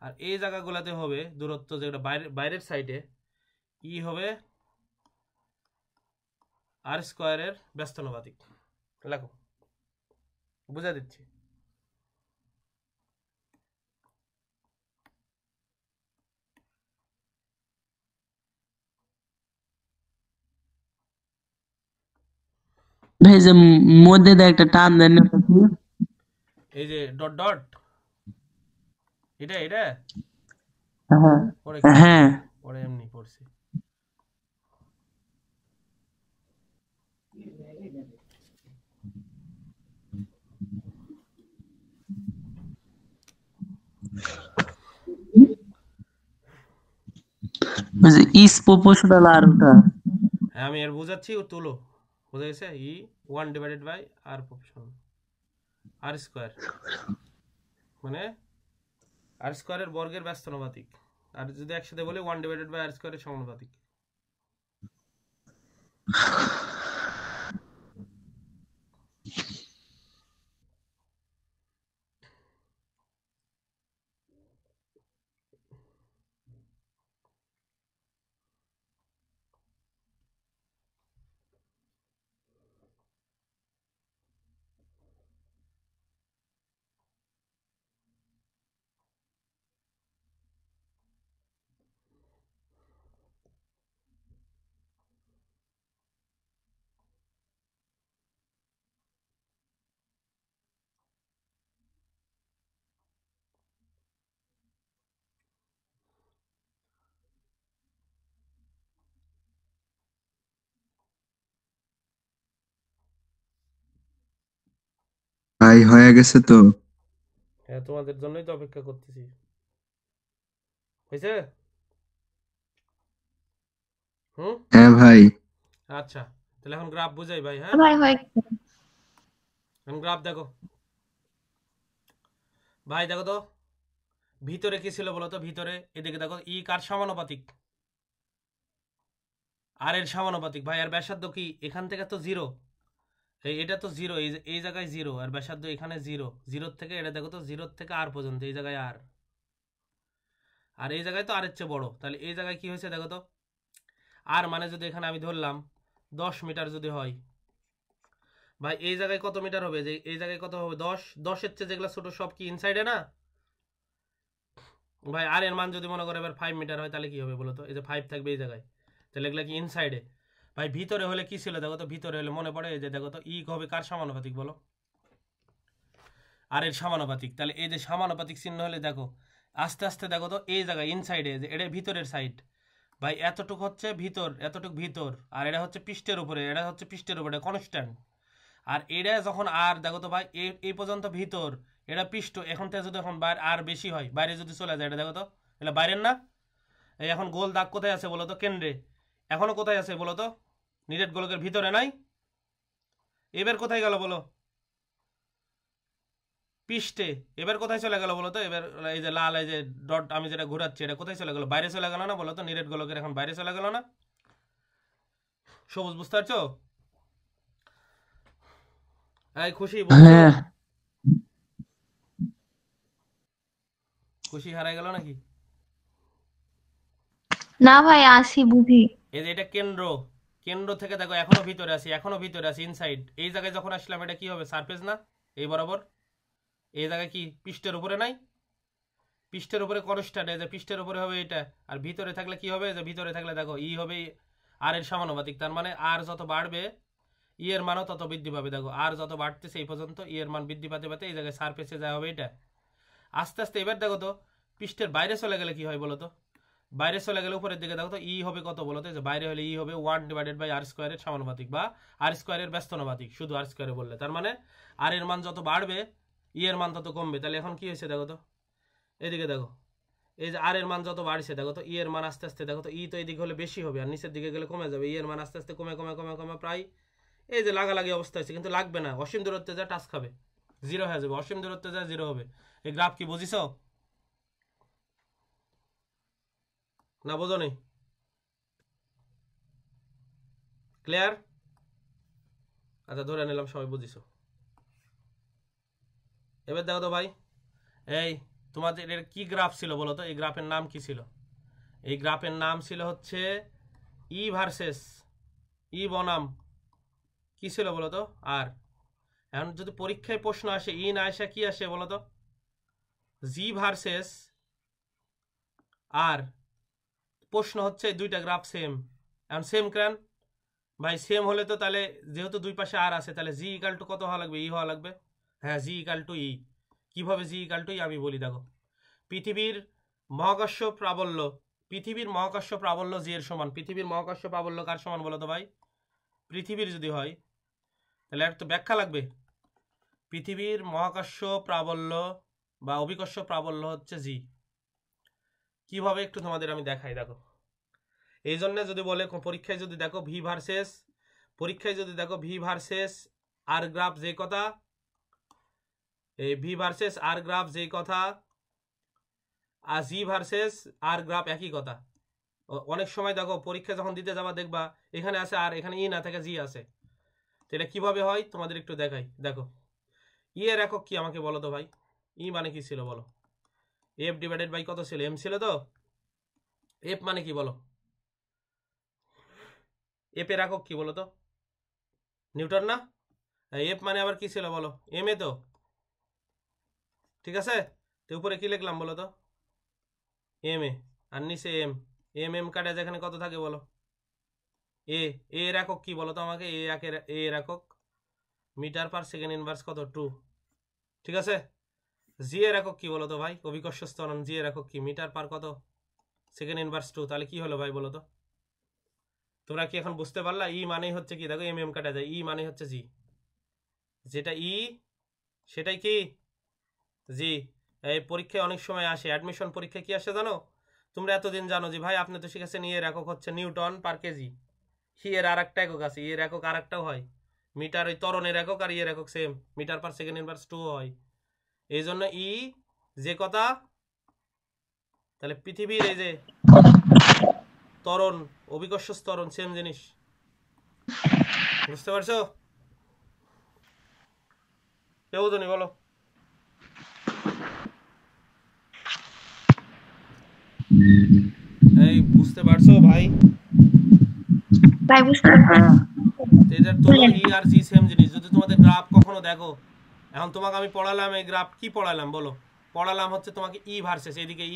আর এই জায়গাগুলোতে হবে দূরত্ব, যেটা বাইরের সাইডে, ই হবে আর স্কোয়ারের ব্যস্তানুপাতিক। লেখো, বুঝা দিচ্ছি।
ভাই যে মধ্যে দিয়ে একটা টান দেন না তো কি?
এই যে ডট ডট, এটা এটা
হ্যাঁ
পরে কি
হ্যাঁ
পরে এমনি পড়ছি।
ওই যে ইস প্রপোর্শনাল আর ওটা।
হ্যাঁ আমি এর বুঝাচ্ছি, ও তুলো, বুঝা গেছে? ই 1/r আর প্রপোর্শনাল আর স্কোয়ার, মানে আর স্কোয়ারের বর্গের ব্যস্তানুপাতিক। আর যদি একসাথে বলি 1/r স্কোয়ারের সমানুপাতিক।
ভাই হয়ে গেছে তো?
হ্যাঁ তোমাদের জন্যই তো অপেক্ষা করতেছি। হয়েছে? হুম,
হ্যাঁ ভাই।
আচ্ছা, তাহলে এখন গ্রাফ বুঝাই ভাই। হ্যাঁ,
ভাই হয়ে গেছে।
এখন গ্রাফ দেখো ভাই, দেখো তো ভিতরে কি ছিল বলো তো? ভিতরে এদিকে দেখো, ই কার সমানুপাতিক? আর এর সমানুপাতিক ভাই। আর ব্যাসার্ধ কি? এখান থেকে তো জিরো, এটা তো জিরো, এই জায়গায় জিরো, আর ব্যাসার্ধ এখানে জিরো। জিরোর থেকে এটা দেখো তো, জিরোর থেকে আর পর্যন্ত এই জায়গায় আর। আর এই জায়গায় তো আর এর চেয়ে বড়, তাহলে এই জায়গায় কি হয়েছে দেখো তো, আর মানে যদি এখানে আমি ধরলাম 10 মিটার যদি হয়, ভাই এই জায়গায় কত মিটার হবে, যে এই জায়গায় কত হবে 10, 10-এর চেয়ে যেগুলো ছোট সব কি ইনসাইডে না ভাই। আর এর মান যদি মনে করে এবার 5 মিটার হয় তাহলে কি হবে বলো তো, এই যে 5 থাকবে এই জায়গায়, তাহলে এগুলা কি ইনসাইডে। ভাই ভিতরে হলে কি ছিল দেখো তো, ভিতরে হলে মনে পড়ে এই যে দেখো তো ই হবে কার সমানুপাতিক বলো, আর এর সমানুপাতিক। তাহলে এই যে সমানুপাতিক চিহ্ন হলে দেখো আস্তে আস্তে দেখো তো এই জায়গায় ইনসাইডে, যে এটা ভিতরের সাইড ভাই, এতটুক হচ্ছে ভিতর, এতটুক ভিতর, আর এটা হচ্ছে পৃষ্ঠের উপরে, এটা হচ্ছে পৃষ্ঠের উপরে কনস্ট্যান্ট। আর এটা যখন আর দেখো তো ভাই এই পর্যন্ত ভিতর, এটা পৃষ্ঠ, এখন থেকে যদি এখন বাইরে আর বেশি হয়, বাইরে যদি চলে যায়, এটা দেখো তো এটা বাইরের না। এই এখন গোল দাগ কোথায় আছে বলো তো, কেন্দ্রে। এখনো কোথায় আছে বলো তো, নিরেট গোলকের ভিতরে নাই। এবার কোথায় গেল বলো, পৃষ্ঠে। এবার কোথায় চলে গেল বলো তো, এবার এই যে লাল এই যে ডট আমি যেটা ঘোরাচ্ছি, এটা কোথায় চলে গেল, বাইরে চলে গেল না বলো তো, নিরেট গোলকের এখন বাইরে চলে গেল না। সবুজ বুঝতে পারছো? এই খুশি বুঝছো?
হ্যাঁ
খুশি হারাই গেল নাকি?
না ভাই, আসি বুঝি।
এই যে এটা কেন্দ্র, কেন্দ্র থেকে দেখো এখনো ভিতরে আছি, এখনো ভিতরে আছি ইনসাইড। এই জায়গায় যখন আসলাম এটা কি হবে, সারফেস না, এই বরাবর। এই জায়গায় কি পৃষ্ঠের উপরে নাই, পৃষ্ঠের উপরে কনস্ট্যান্ট, এই যে পৃষ্ঠের উপরে হবে এটা। আর ভিতরে থাকলে কি হবে, যে ভিতরে থাকলে দেখো ই হবে আর এর সমানুপাতিক। তার মানে আর যত বাড়বে ই এর মানও তত বৃদ্ধি পাবে। দেখো আর যত বাড়তেছে এই পর্যন্ত ই এর মান বৃদ্ধি পাতে পাতে এই জায়গায় সারফেসে যা হবে এটা। আস্তে আস্তে এবার দেখো তো পৃষ্ঠের বাইরে চলে গেলে কি হয় বলো তো, বাইরে চলে গেলে উপরের দিকে দেখো তো ই হবে কত বলো তো, যে বাইরে হলে ই হবে 1/r² সমানুপাতিক, বা r² ব্যস্তানুপাতিক, শুধু r² বললে। তার মানে আর এর মান যত বাড়বে ই এর মান তত কমবে। তাহলে এখন কি হয়েছে দেখো তো, এদিকে দেখো এই যে আর এর মান যত বাড়ছে দেখো তো ই এর মান আস্তে আস্তে দেখো তো, ই তো এদিকে হলে বেশি হবে আর নিচের দিকে গেলে কমে যাবে। ই এর মান আস্তে আস্তে কমে কমে কমে কমে প্রায় এই যে লাগালাগি অবস্থা হয়েছে, কিন্তু লাগবে না, অসীম দূরত্বে যা টাচ খাবে, জিরো হয়ে যাবে, অসীম দূরত্বে যা জিরো হবে। এই গ্রাফ কি বুঝিস না বোঝো নি? ক্লিয়ার? আচ্ছা ধরে নিলাম সবাই বুঝিস। এবার দেখো তো ভাই, এই তোমাদের এর কি গ্রাফ ছিল বলো তো, এই গ্রাফের নাম কি ছিল? এই গ্রাফের নাম ছিল হচ্ছে ই ভার্সেস ই বনাম কি ছিল বলো তো, আর। এখন যদি পরীক্ষায় প্রশ্ন আসে ই না আসে কি আসে বলো তো, জি ভার্সেস আর। প্রশ্ন হচ্ছে দুইটা গ্রাফ সেম, এখন সেম কেন ভাই? সেম হলে তো তাহলে যেহেতু দুই পাশে আর আছে, তাহলে জি ইকাল টু কত হওয়া লাগবে, ই হওয়া লাগবে। হ্যাঁ জি ইকাল টু ই। কিভাবে জি ইকাল টু ই আমি বলি দেখো, পৃথিবীর মহাকর্ষ প্রাবল্য, পৃথিবীর মহাকর্ষ প্রাবল্য জি এর সমান। পৃথিবীর মহাকর্ষ প্রাবল্য কার সমান বলো তো ভাই? পৃথিবীর যদি হয় তাহলে এর তো ব্যাখ্যা লাগবে। পৃথিবীর মহাকর্ষ প্রাবল্য বা অভিকর্ষ প্রাবল্য হচ্ছে জি। কিভাবে একটু তোমাদের আমি দেখাই দেখো। এই জন্য যদি বলে পরীক্ষায় যদি দেখো ভি ভার্সেস, পরীক্ষায় যদি দেখো ভি ভার্সেস আর গ্রাফ যে কথা, এই ভি ভার্সেস আর গ্রাফ যেই কথা, আর জি ভার্সেস আর গ্রাফ একই কথা। অনেক সময় দেখো পরীক্ষা যখন দিতে যাবা দেখবা এখানে আছে আর এখানে ই না থাকে জি আছে। তো এটা কিভাবে হয় তোমাদের একটু দেখাই দেখো। ই এর একক কি আমাকে বলো তো ভাই? ই মানে কি ছিল বলো? এফ ডিভাইডেড বাই কত ছিল, এম ছিল তো। এফ মানে কি বলো? এফ এর একক কি বলো তো? নিউটন না? এফ মানে আবার কি ছিল বলো? এম এ তো, ঠিক আছে। তো উপরে কি লিখলাম বলো তো? এম এ, আর নিচে এম। এম এম কাটে যেখানে কত থাকে বলো? এ এর একক কি বলো তো আমাকে? এ এর একক মিটার পার সেকেন্ড ইনভার্স কত, 2, ঠিক আছে। জি এর একক কি বলো তো ভাই? অভিকর্ষ ত্বরণ, জি এর একক কি? মিটার পার কত সেকেন্ড ইনভার্স 2। তাহলে কি হলো ভাই বলো তো? তোমরা কি এখন বুঝতে পারলা? ই মানেই হচ্ছে কি দেখো, এম এম কাটা যায়, ই মানে হচ্ছে জি, যেটা ই সেটাই কি জি। এই পরীক্ষায় অনেক সময় আসে, অ্যাডমিশন পরীক্ষায় কি আসে জানো? তোমরা এতদিন জানো যে ভাই আপনি তো শিখেছেন ই এর একক হচ্ছে নিউটন পার কেজি, ই এর আর একটা একক আছে, ই এর একক আর একটাও হয় মিটার, ওই ত্বরণের একক আর ই এর একক same, metre per second inverse 2 হয়। এই জন্য ই যে কথা, তাহলে পৃথিবীর এই যে ত্বরণ, অভিকর্ষ ত্বরণ সেম জিনিস। বুঝতে পারছো? কেউ জানি বলো। এই বুঝতে পারছো ভাই?
ভাই বুঝতে
এদের তোলো ই আর জি সেম জিনিস। যদি তোমাদের গ্রাফ কখনো দেখো, এখন তোমাকে আমি পড়ালাম, এই গ্রাফ কি পড়ালাম বলো? পড়ালাম হচ্ছে তোমাকে ই ভার্সেস, এইদিকে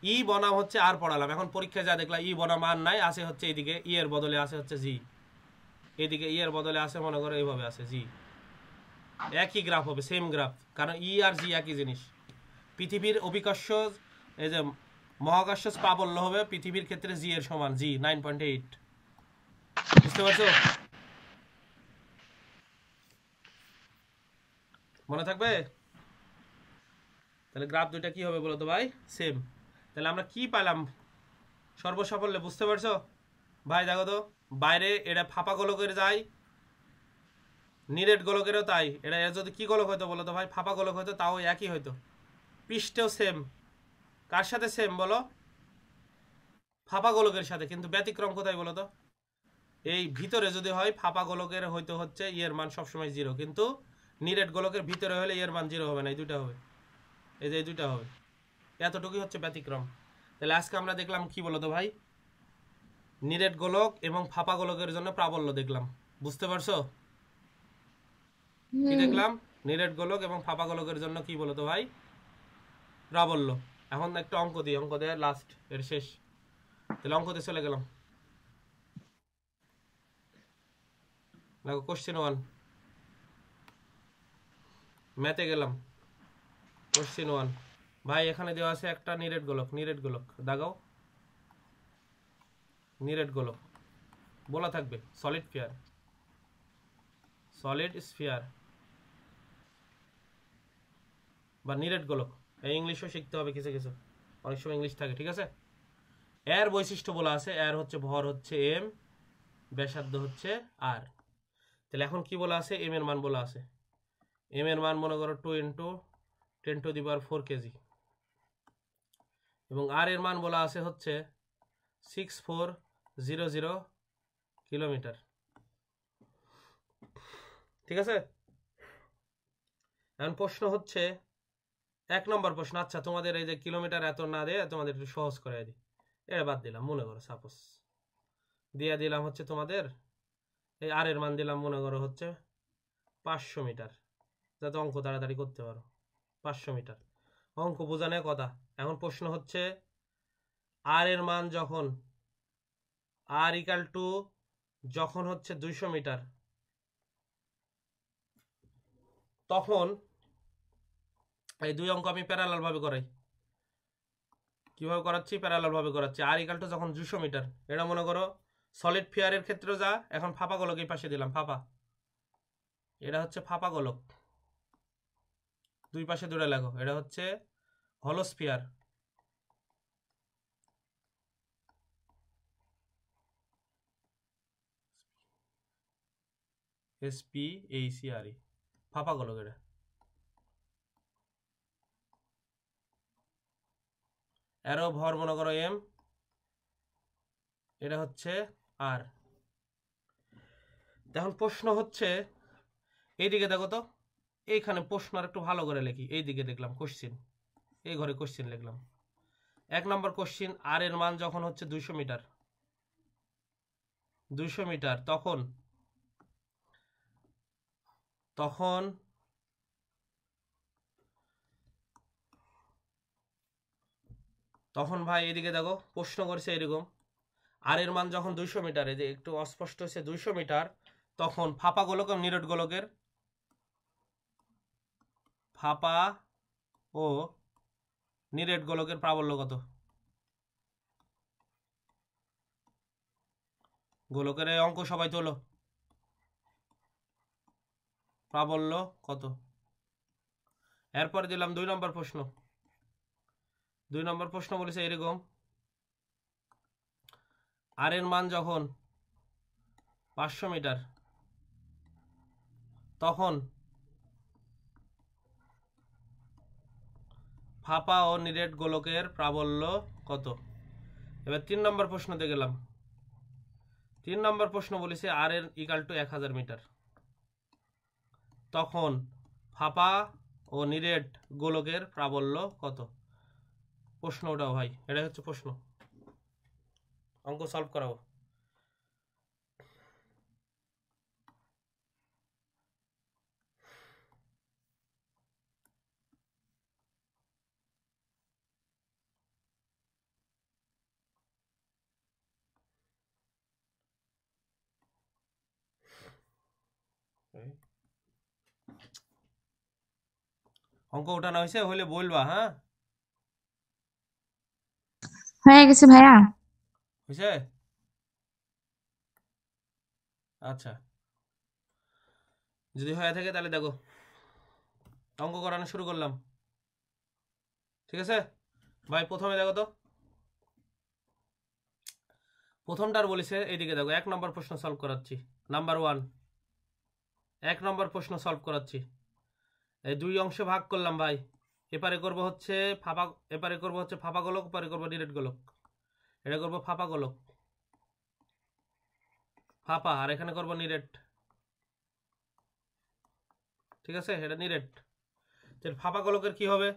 ই বনাম হচ্ছে আর পড়ালাম। এখন পরীক্ষায় যা দেখলাম ই বনাম আর নাই, আসে হচ্ছে এইদিকে ই এর বদলে আসে হচ্ছে জি, এইদিকে ই এর বদলে আসে মনে করো এইভাবে আসে জি। একই গ্রাফ হবে, সেম গ্রাফ, কারণ ই আর জি একই জিনিস। পৃথিবীর অভিকর্ষ, এই যে মহাকর্ষ প্রাবল্য হবে পৃথিবীর ক্ষেত্রে জি এর সমান, জি 9.8। বুঝতে পারছো? মনে থাকবে? তাহলে গ্রাফ দুইটা কি হবে বলো তো ভাই? সেম। তাহলে আমরা কি পাইলাম সর্বসাফল্যে? বুঝতে পারছো ভাই? দেখো তো, বাইরে এটা ফাঁপা গোলকের যায়, নিরেট গোলকেরও তাই। এটা এর যদি কি গোলক হইতো বলো তো ভাই? ফাঁপা গোলক হইতো, তাও একই হইতো, পৃষ্ঠেও সেম। কার সাথে সেম বলো? ফাঁপা গোলকের সাথে। কিন্তু ব্যতিক্রম কোথায় বলো তো? এই ভিতরে যদি হয় ফাঁপা গোলকের হইতো হচ্ছে ইয়ের মান সবসময় 0, কিন্তু নিরেট গোলকের ভিতরে হলে ইয়ের মান 0 হবে না, এই দুইটা হবে, এই যে এই দুইটা হবে। এতটুকুই হচ্ছে ব্যতিক্রম। তাহলে আজকে আমরা দেখলাম কি বলতো ভাই? নিরেট গোলক এবং ফাঁপা গোলকের জন্য প্রাবল্য দেখলাম। বুঝতে পারছো কি দেখলাম? নিরেট গোলক এবং ফাঁপা গোলকের জন্য কি বলতো ভাই? প্রাবল্য। এখন একটা অঙ্ক দিই, অঙ্ক দেয় লাস্ট, এর শেষ। তাহলে অঙ্কতে চলে গেলাম। দেখো কোশ্চেন 1, ম্যাথে গেলাম। কোশ্চেন 1 ভাই, এখানে দেওয়া আছে একটা নিরেট গোলক, নিরেট গোলক দাগাও, নিরেট গোলক বলা থাকবে সলিড স্ফিয়ার, সলিড স্ফিয়ার বা নিরেট গোলক। এই ইংলিশও শিখতে হবে কিছু কিছু, অনেক সময় ইংলিশ থাকে, ঠিক আছে? এর বৈশিষ্ট্য বলা আছে, এর হচ্ছে ভর হচ্ছে এম, ব্যাসার্ধ হচ্ছে আর। তাহলে এখন কি বলা আছে? এম এর মান বলা আছে। এম এর মান মনে করো 2 × 10⁴ কেজি, এবং আর এর মান বলা আছে হচ্ছে 6400 কিলোমিটার। ঠিক আছে? এখন প্রশ্ন হচ্ছে 1 নম্বর প্রশ্ন। আচ্ছা, তোমাদের এই যে কিলোমিটার এত না দিয়ে তোমাদের একটু সহজ করে দিই, এটা বাদ দিলাম। মনে করো সাপোজ দিয়ে দিলাম হচ্ছে তোমাদের এই আর এর মান দিলাম মনে করো হচ্ছে 500 মিটার, যাতে অঙ্ক তাড়াতাড়ি করতে পারো। 500 মিটার অঙ্ক বোঝানোর কথা। এখন প্রশ্ন হচ্ছে আর এর মান যখন আর ইকাল টু যখন হচ্ছে 200 মিটার, তখন এই দুই অঙ্ক আমি প্যারালাল ভাবে করাই। কিভাবে করাচ্ছি? প্যারালাল ভাবে করাচ্ছি। আর ইকাল টু যখন 200 মিটার, এটা মনে করো সলিড ফিয়ারের ক্ষেত্রে যা। এখন ফাঁপা গোলক এই পাশে দিলাম, ফাঁপা, এটা হচ্ছে ফাঁপা গোলক, দুই পাশে দূরে লাগো। এটা হচ্ছে হলো স্ফিয়ার, SPACRE, ফাঁপা গোলক। এটা এরও ভর মনে করো এম, এটা হচ্ছে আর। এখন প্রশ্ন হচ্ছে এইদিকে দেখো তো, এইখানে প্রশ্ন আর একটু ভালো করে লিখি। এইদিকে দেখলাম কোশ্চিন, এই ঘরে কোশ্চিন লিখলাম। 1 নম্বর কোশ্চিন, আর এর মান যখন হচ্ছে 200 মিটার, 200 মিটার, তখন তখন তখন ভাই এদিকে দেখো প্রশ্ন করছে এরকম, আর এর মান যখন 200 মিটার, এই যে একটু অস্পষ্ট হচ্ছে 200 মিটার, তখন ফাঁপা গোলক এবং নিরেট গোলকের, ফাঁপা ও নিরেট গোলকের প্রাবল্য কত? গোলকের এই অঙ্ক সবাই তোলো, প্রাবল্য কত? এরপর দিলাম 2 নম্বর প্রশ্ন। 2 নম্বর প্রশ্ন বলেছে এরকম, আর এর মান যখন 500 মিটার, তখন ফাঁপা ও নিরেট গোলকের প্রাবল্য কত? এবার 3 নম্বর প্রশ্নতে গেলাম। 3 নম্বর প্রশ্ন বলেছে আর এর ইকাল টু 1000 মিটার, তখন ফাঁপা ও নিরেট গোলকের প্রাবল্য কত? প্রশ্ন ওটাও ভাই, এটাই হচ্ছে প্রশ্ন। অঙ্ক সলভ করাবো। অঙ্ক ওঠানো হয়েছে, হলে বলবা। হ্যাঁ,
হয়ে গেছে ভাইয়া।
হয়েছে? আচ্ছা, যদি হয়ে থাকে তাহলে দেখো, অঙ্ক করানো শুরু করলাম। ঠিক আছে ভাই, প্রথমে দেখো তো, প্রথমটার বলেছে এইদিকে দেখো, 1 নম্বর প্রশ্ন সলভ করাচ্ছি। নাম্বার 1, 1 নম্বর প্রশ্ন সলভ করাচ্ছি। এই 2 অংশে ভাগ করলাম ভাই। এপারে করব হচ্ছে ফাঁপা, এপারে করব হচ্ছে ফাঁপা গোলক, এপারে করব নিরেট গোলক। এটা করব ফাঁপা গোলক, ফাঁপা, আর এখানে করব নিরেট। ঠিক আছে, এটা নিরেট। ফাঁপা গোলকের কি হবে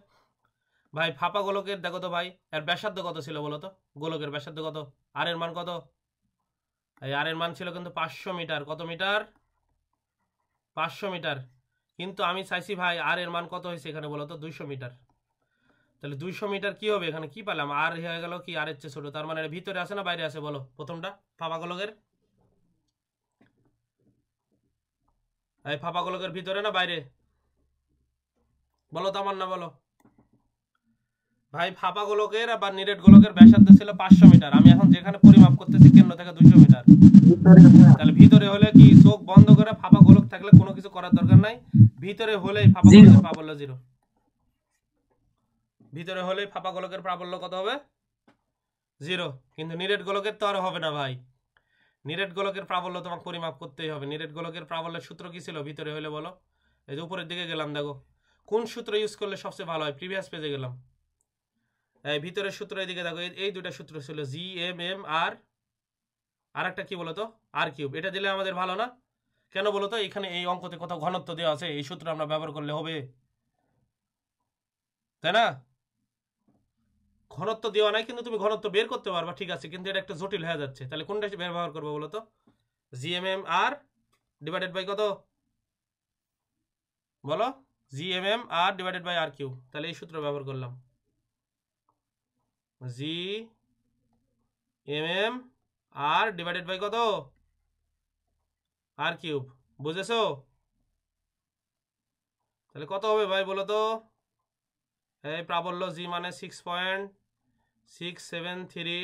ভাই? ফাঁপা গোলকের দেখো তো ভাই, এর ব্যাসার্ধ কত ছিল বলো তো? গোলকের ব্যাসার্ধ কত? আর এর মান কত? এই আর এর মান ছিল কিন্তু 500 মিটার। কত মিটার? 500 মিটার। কিন্তু আমি চাইছি ভাই আর এর মান কত হয়েছে এখানে বলো তো? 200 মিটার। তাহলে 200 মিটার কি হবে? এখানে কি পেলাম? আর হয়ে গেল কি আর এর চেয়ে ছোট। তার মানে এটা ভিতরে আছে না বাইরে আছে বলো? প্রথমটা ফাঁপা গোলকের, এই ফাঁপা গোলকের ভিতরে না বাইরে বলো তো আমার না বলো ভাই? ফাঁপা গোলকের বা নিরেট গোলকের ব্যাসার্ধ ছিল 500 মিটার। আমি এখন যেখানে পরিমাপ করতেছি কেন্দ্র থেকে 200 মিটার। তাহলে ভিতরে হলে কি, চোখ বন্ধ করে ফাঁপা গোলক থাকলে কোনো কিছু করার দরকার নাই। ভিতরে হলেই ফাঁপা গোলকের প্রাবল্য 0। ভিতরে হলেই ফাঁপা গোলকের প্রাবল্য কত হবে? 0। কিন্তু নিরেট গোলকের তো আর হবে না ভাই। নিরেট গোলকের প্রাবল্য তোমাকে পরিমাপ করতেই হবে। নিরেট গোলকের প্রাবল্যের সূত্র কি ছিল ভিতরে হলে বলো? এই যে উপরের দিকে গেলাম, দেখো কোন সূত্র ইউজ করলে সবচেয়ে ভালো হয়। প্রিভিয়াস পেজে গেলাম, এই ভিতরের সূত্র এদিকে দেখো, এই দুটা সূত্র ছিল GMM আর একটা কি বলতো আর কিউব। এটা দিলে আমাদের ভালো না? কেন বলো তো? এখানে এই অঙ্কতে কোথাও ঘনত্ব দেওয়া আছে, এই সূত্র আমরা ব্যবহার করলে হবে, তাই না? ঘনত্ব দেওয়া নাই, কিন্তু তুমি ঘনত্ব বের করতে পারবা, ঠিক আছে, কিন্তু এটা একটা জটিল হয়ে যাচ্ছে। তাহলে কোনটা ব্যবহার করবো বলো তো? GMM ডিভাইডেড বাই কত বলো? GMM divided by R cube. তাহলে এই সূত্র ব্যবহার করলাম, GMM ডিভাইডেড বাই কত? R cube. বুঝেছো? তাহলে কত হবে ভাই বলো তো? এই প্রাবল্য জি মানে 6.673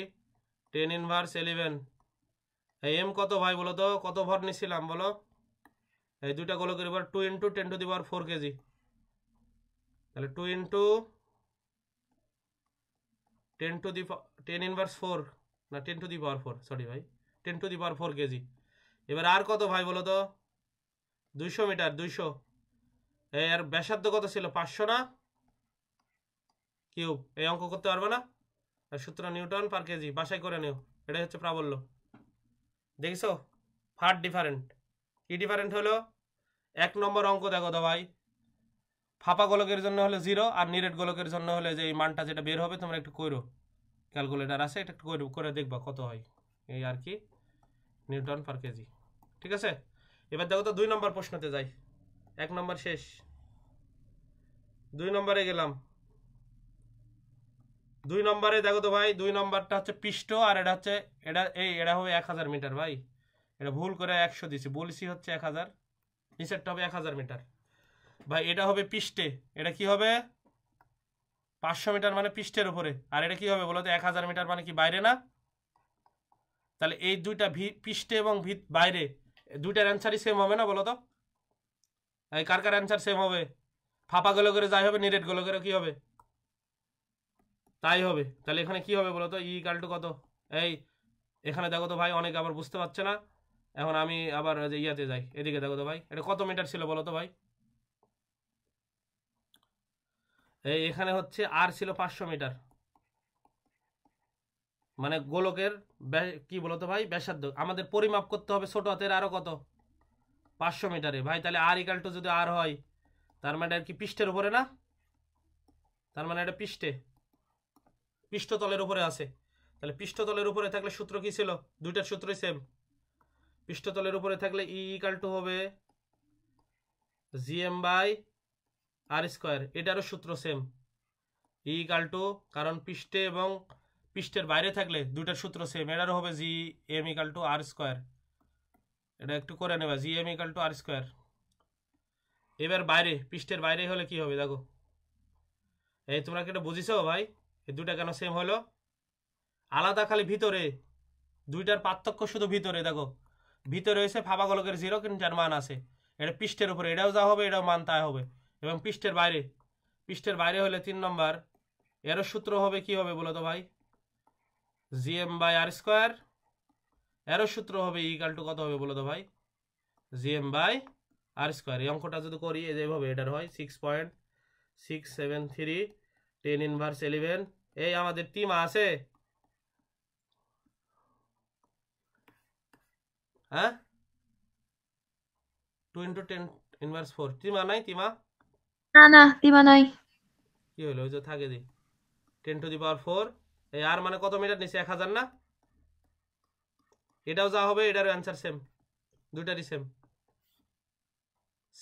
10^11। এই এম কত ভাই বলো তো? কত ভর নিছিলাম বলো? এই দুইটা গোলকের উপর 2 × 10⁴ কেজি। তাহলে 2 × 10⁴ না 10⁴, সরি ভাই, 10⁴ কেজি। এবার আর কত ভাই বলো তো? 200 মিটার, 200। এই আর ব্যাসার্ধ কত ছিল? 500 না কিউব। এই অঙ্ক করতে পারবে না? আর সূত্র নিউটন পার কেজি, বাসায় করে নিও। এটাই হচ্ছে প্রাবল্য। দেখছো ফার ডিফারেন্ট? কি ডিফারেন্ট হলো? 1 নম্বর অঙ্ক দেখো তো ভাই, ফাঁপা গোলকের জন্য হলে 0, আর নিরেট গোলকের জন্য হলে যে এই মানটা যেটা বের হবে, তোমরা একটু করো, ক্যালকুলেটার আছে, এটা একটু করে দেখবা কত হয়। এই আর কি, নিউটন পার কেজি। ঠিক আছে, এবার দেখো তো 2 নম্বর প্রশ্নতে যাই। 1 নম্বর শেষ, 2 নম্বরে গেলাম। 2 নম্বরে দেখো তো ভাই, 2 নম্বরটা হচ্ছে পৃষ্ঠ, আর এটা হচ্ছে এটা হবে 1000 মিটার ভাই। এটা ভুল করে 100 দিছি, বলছি হচ্ছে 1000, নিচেরটা হবে 1000 মিটার ভাই। এটা হবে পৃষ্ঠে, এটা কি হবে? 500 মিটার মানে পৃষ্ঠের উপরে। আর এটা কি হবে বলো তো? 1000 মিটার মানে কি বাইরে না? তাহলে এই দুইটা পৃষ্ঠে এবং বাইরে, দুইটার অ্যান্সারই সেম হবে না বলো তো? এই কার কার অ্যান্সার সেম হবে? ফাঁপা গোলকের যাই হবে, নিরেট গোলকের কি হবে? তাই হবে। তাহলে এখানে কি হবে বলো তো? ই ইকাল টু কত? এই এখানে দেখো তো ভাই, অনেকে আবার বুঝতে পারছে না। এখন আমি আবার যে ইয়াতে যাই, এদিকে দেখো তো ভাই, এটা কত মিটার ছিল বলো তো ভাই? এই এখানে হচ্ছে আর ছিল 500 মিটার, মানে গোলকের কি বলতো ভাই? ব্যাসার্ধ। আমাদের পরিমাপ করতে হবে ছোট হাতের আরো কত? 500 মিটারে ভাই। তাহলে আর ইকাল টু যদি আর হয়, তার মানে আর কি পৃষ্ঠের উপরে না? তার মানে এটা পৃষ্ঠে। পৃষ্ঠতলের উপরে আছে। তাহলে পৃষ্ঠতলের উপরে থাকলে সূত্র কি ছিল? দুইটার সূত্রই সেম। পৃষ্ঠতলের উপরে থাকলে ই ইকাল টু হবে জিএম বাই আর স্কোয়ার, এটারও সূত্র সেম। ই ইকাল টু, কারণ পৃষ্ঠে এবং পৃষ্ঠের বাইরে থাকলে দুইটার সূত্র সেম, এটারও হবে G M equal to R square. এটা একটু করে নেবা, G M equal to R square. এবার বাইরে, পৃষ্ঠের বাইরে হলে কি হবে দেখো, এই তোমরা কি এটা বুঝিছো ভাই? এই দুটা কেন সেম হলো? আলাদা খালি ভিতরে, দুইটার পার্থক্য শুধু ভিতরে। দেখো ভিতরে হয়েছে ফাঁপা গোলকের 0 কিন্তু যার মান আছে, এটা পৃষ্ঠের উপরে, এটাও যা হবে এটাও মান তাই হবে। এবং পৃষ্ঠের বাইরে, পৃষ্ঠের বাইরে হলে 3 নম্বর, এরও সূত্র হবে কি হবে বলো তো ভাই? GM by R square. এরও সূত্র হবে ইকাল টু কত হবে বলো তো ভাই? GM by R square. এই অঙ্কটা যদি করি এইভাবে, এটার হয় 6.673 10 ইনভার্স 11। এই আমাদের টিমা আছে, হ্যাঁ 2 × 10 ইনভার্স 4। টিমা নাই? টিমা
না না দিবা নাই।
কি হলো? ওই যে থাকে দি 10 টু দি পাওয়ার 4। এই আর মানে কত মিটার নিচে? 1000 না? এটাও যা হবে এটারও অ্যান্সার সেম, দুইটারই same.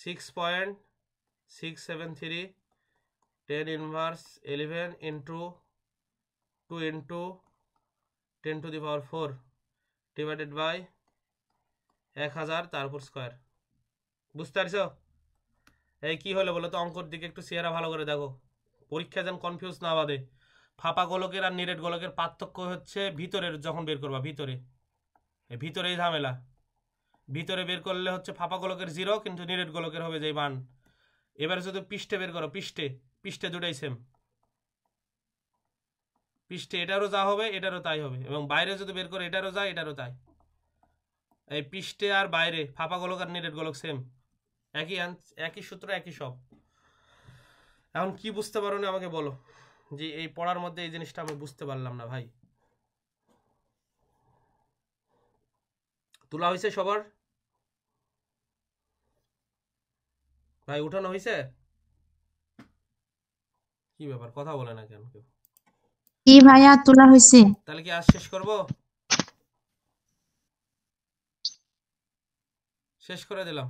6.673 10 inverse 11 into 2 into 10 to the power 4 divided by 1000 তারপর স্কোয়ার। বুঝতে পারছো? এই কি হলো বলো তো? অঙ্কর দিকে একটু চেহারা ভালো করে দেখো, পরীক্ষা যেন কনফিউজ না বাদে। ফাঁপা গোলকের আর নিরেট গোলকের পার্থক্য হচ্ছে ভিতরের, যখন বের করবা ভিতরে, এই ভিতরেই ঝামেলা। ভিতরে বের করলে হচ্ছে ফাঁপা গোলকের 0 কিন্তু নিরেট গোলকের হবে যে মান। এবার যদি পৃষ্ঠে বের করো, পৃষ্ঠে পৃষ্ঠে দুটাই সেম, পৃষ্ঠে এটারও যা হবে এটারও তাই হবে। এবং বাইরে যদি বের করো এটারও যা এটারও তাই। এই পৃষ্ঠে আর বাইরে ফাঁপা গোলক আর নিরেট গোলক সেম, একই সূত্র একই সব। এখন কি বুঝতে পারো না আমাকে বলো, যে এই পড়ার মধ্যে এই জিনিসটা আমি বুঝতে পারলাম না ভাই। তোলা হয়েছে সবার ভাই? উঠানো হয়েছে? কি ব্যাপার, কথা বলে না কেন কেউ?
কি ভাইয়া তোলা হয়েছে?
তাহলে কি আজ শেষ করব? শেষ করে দিলাম।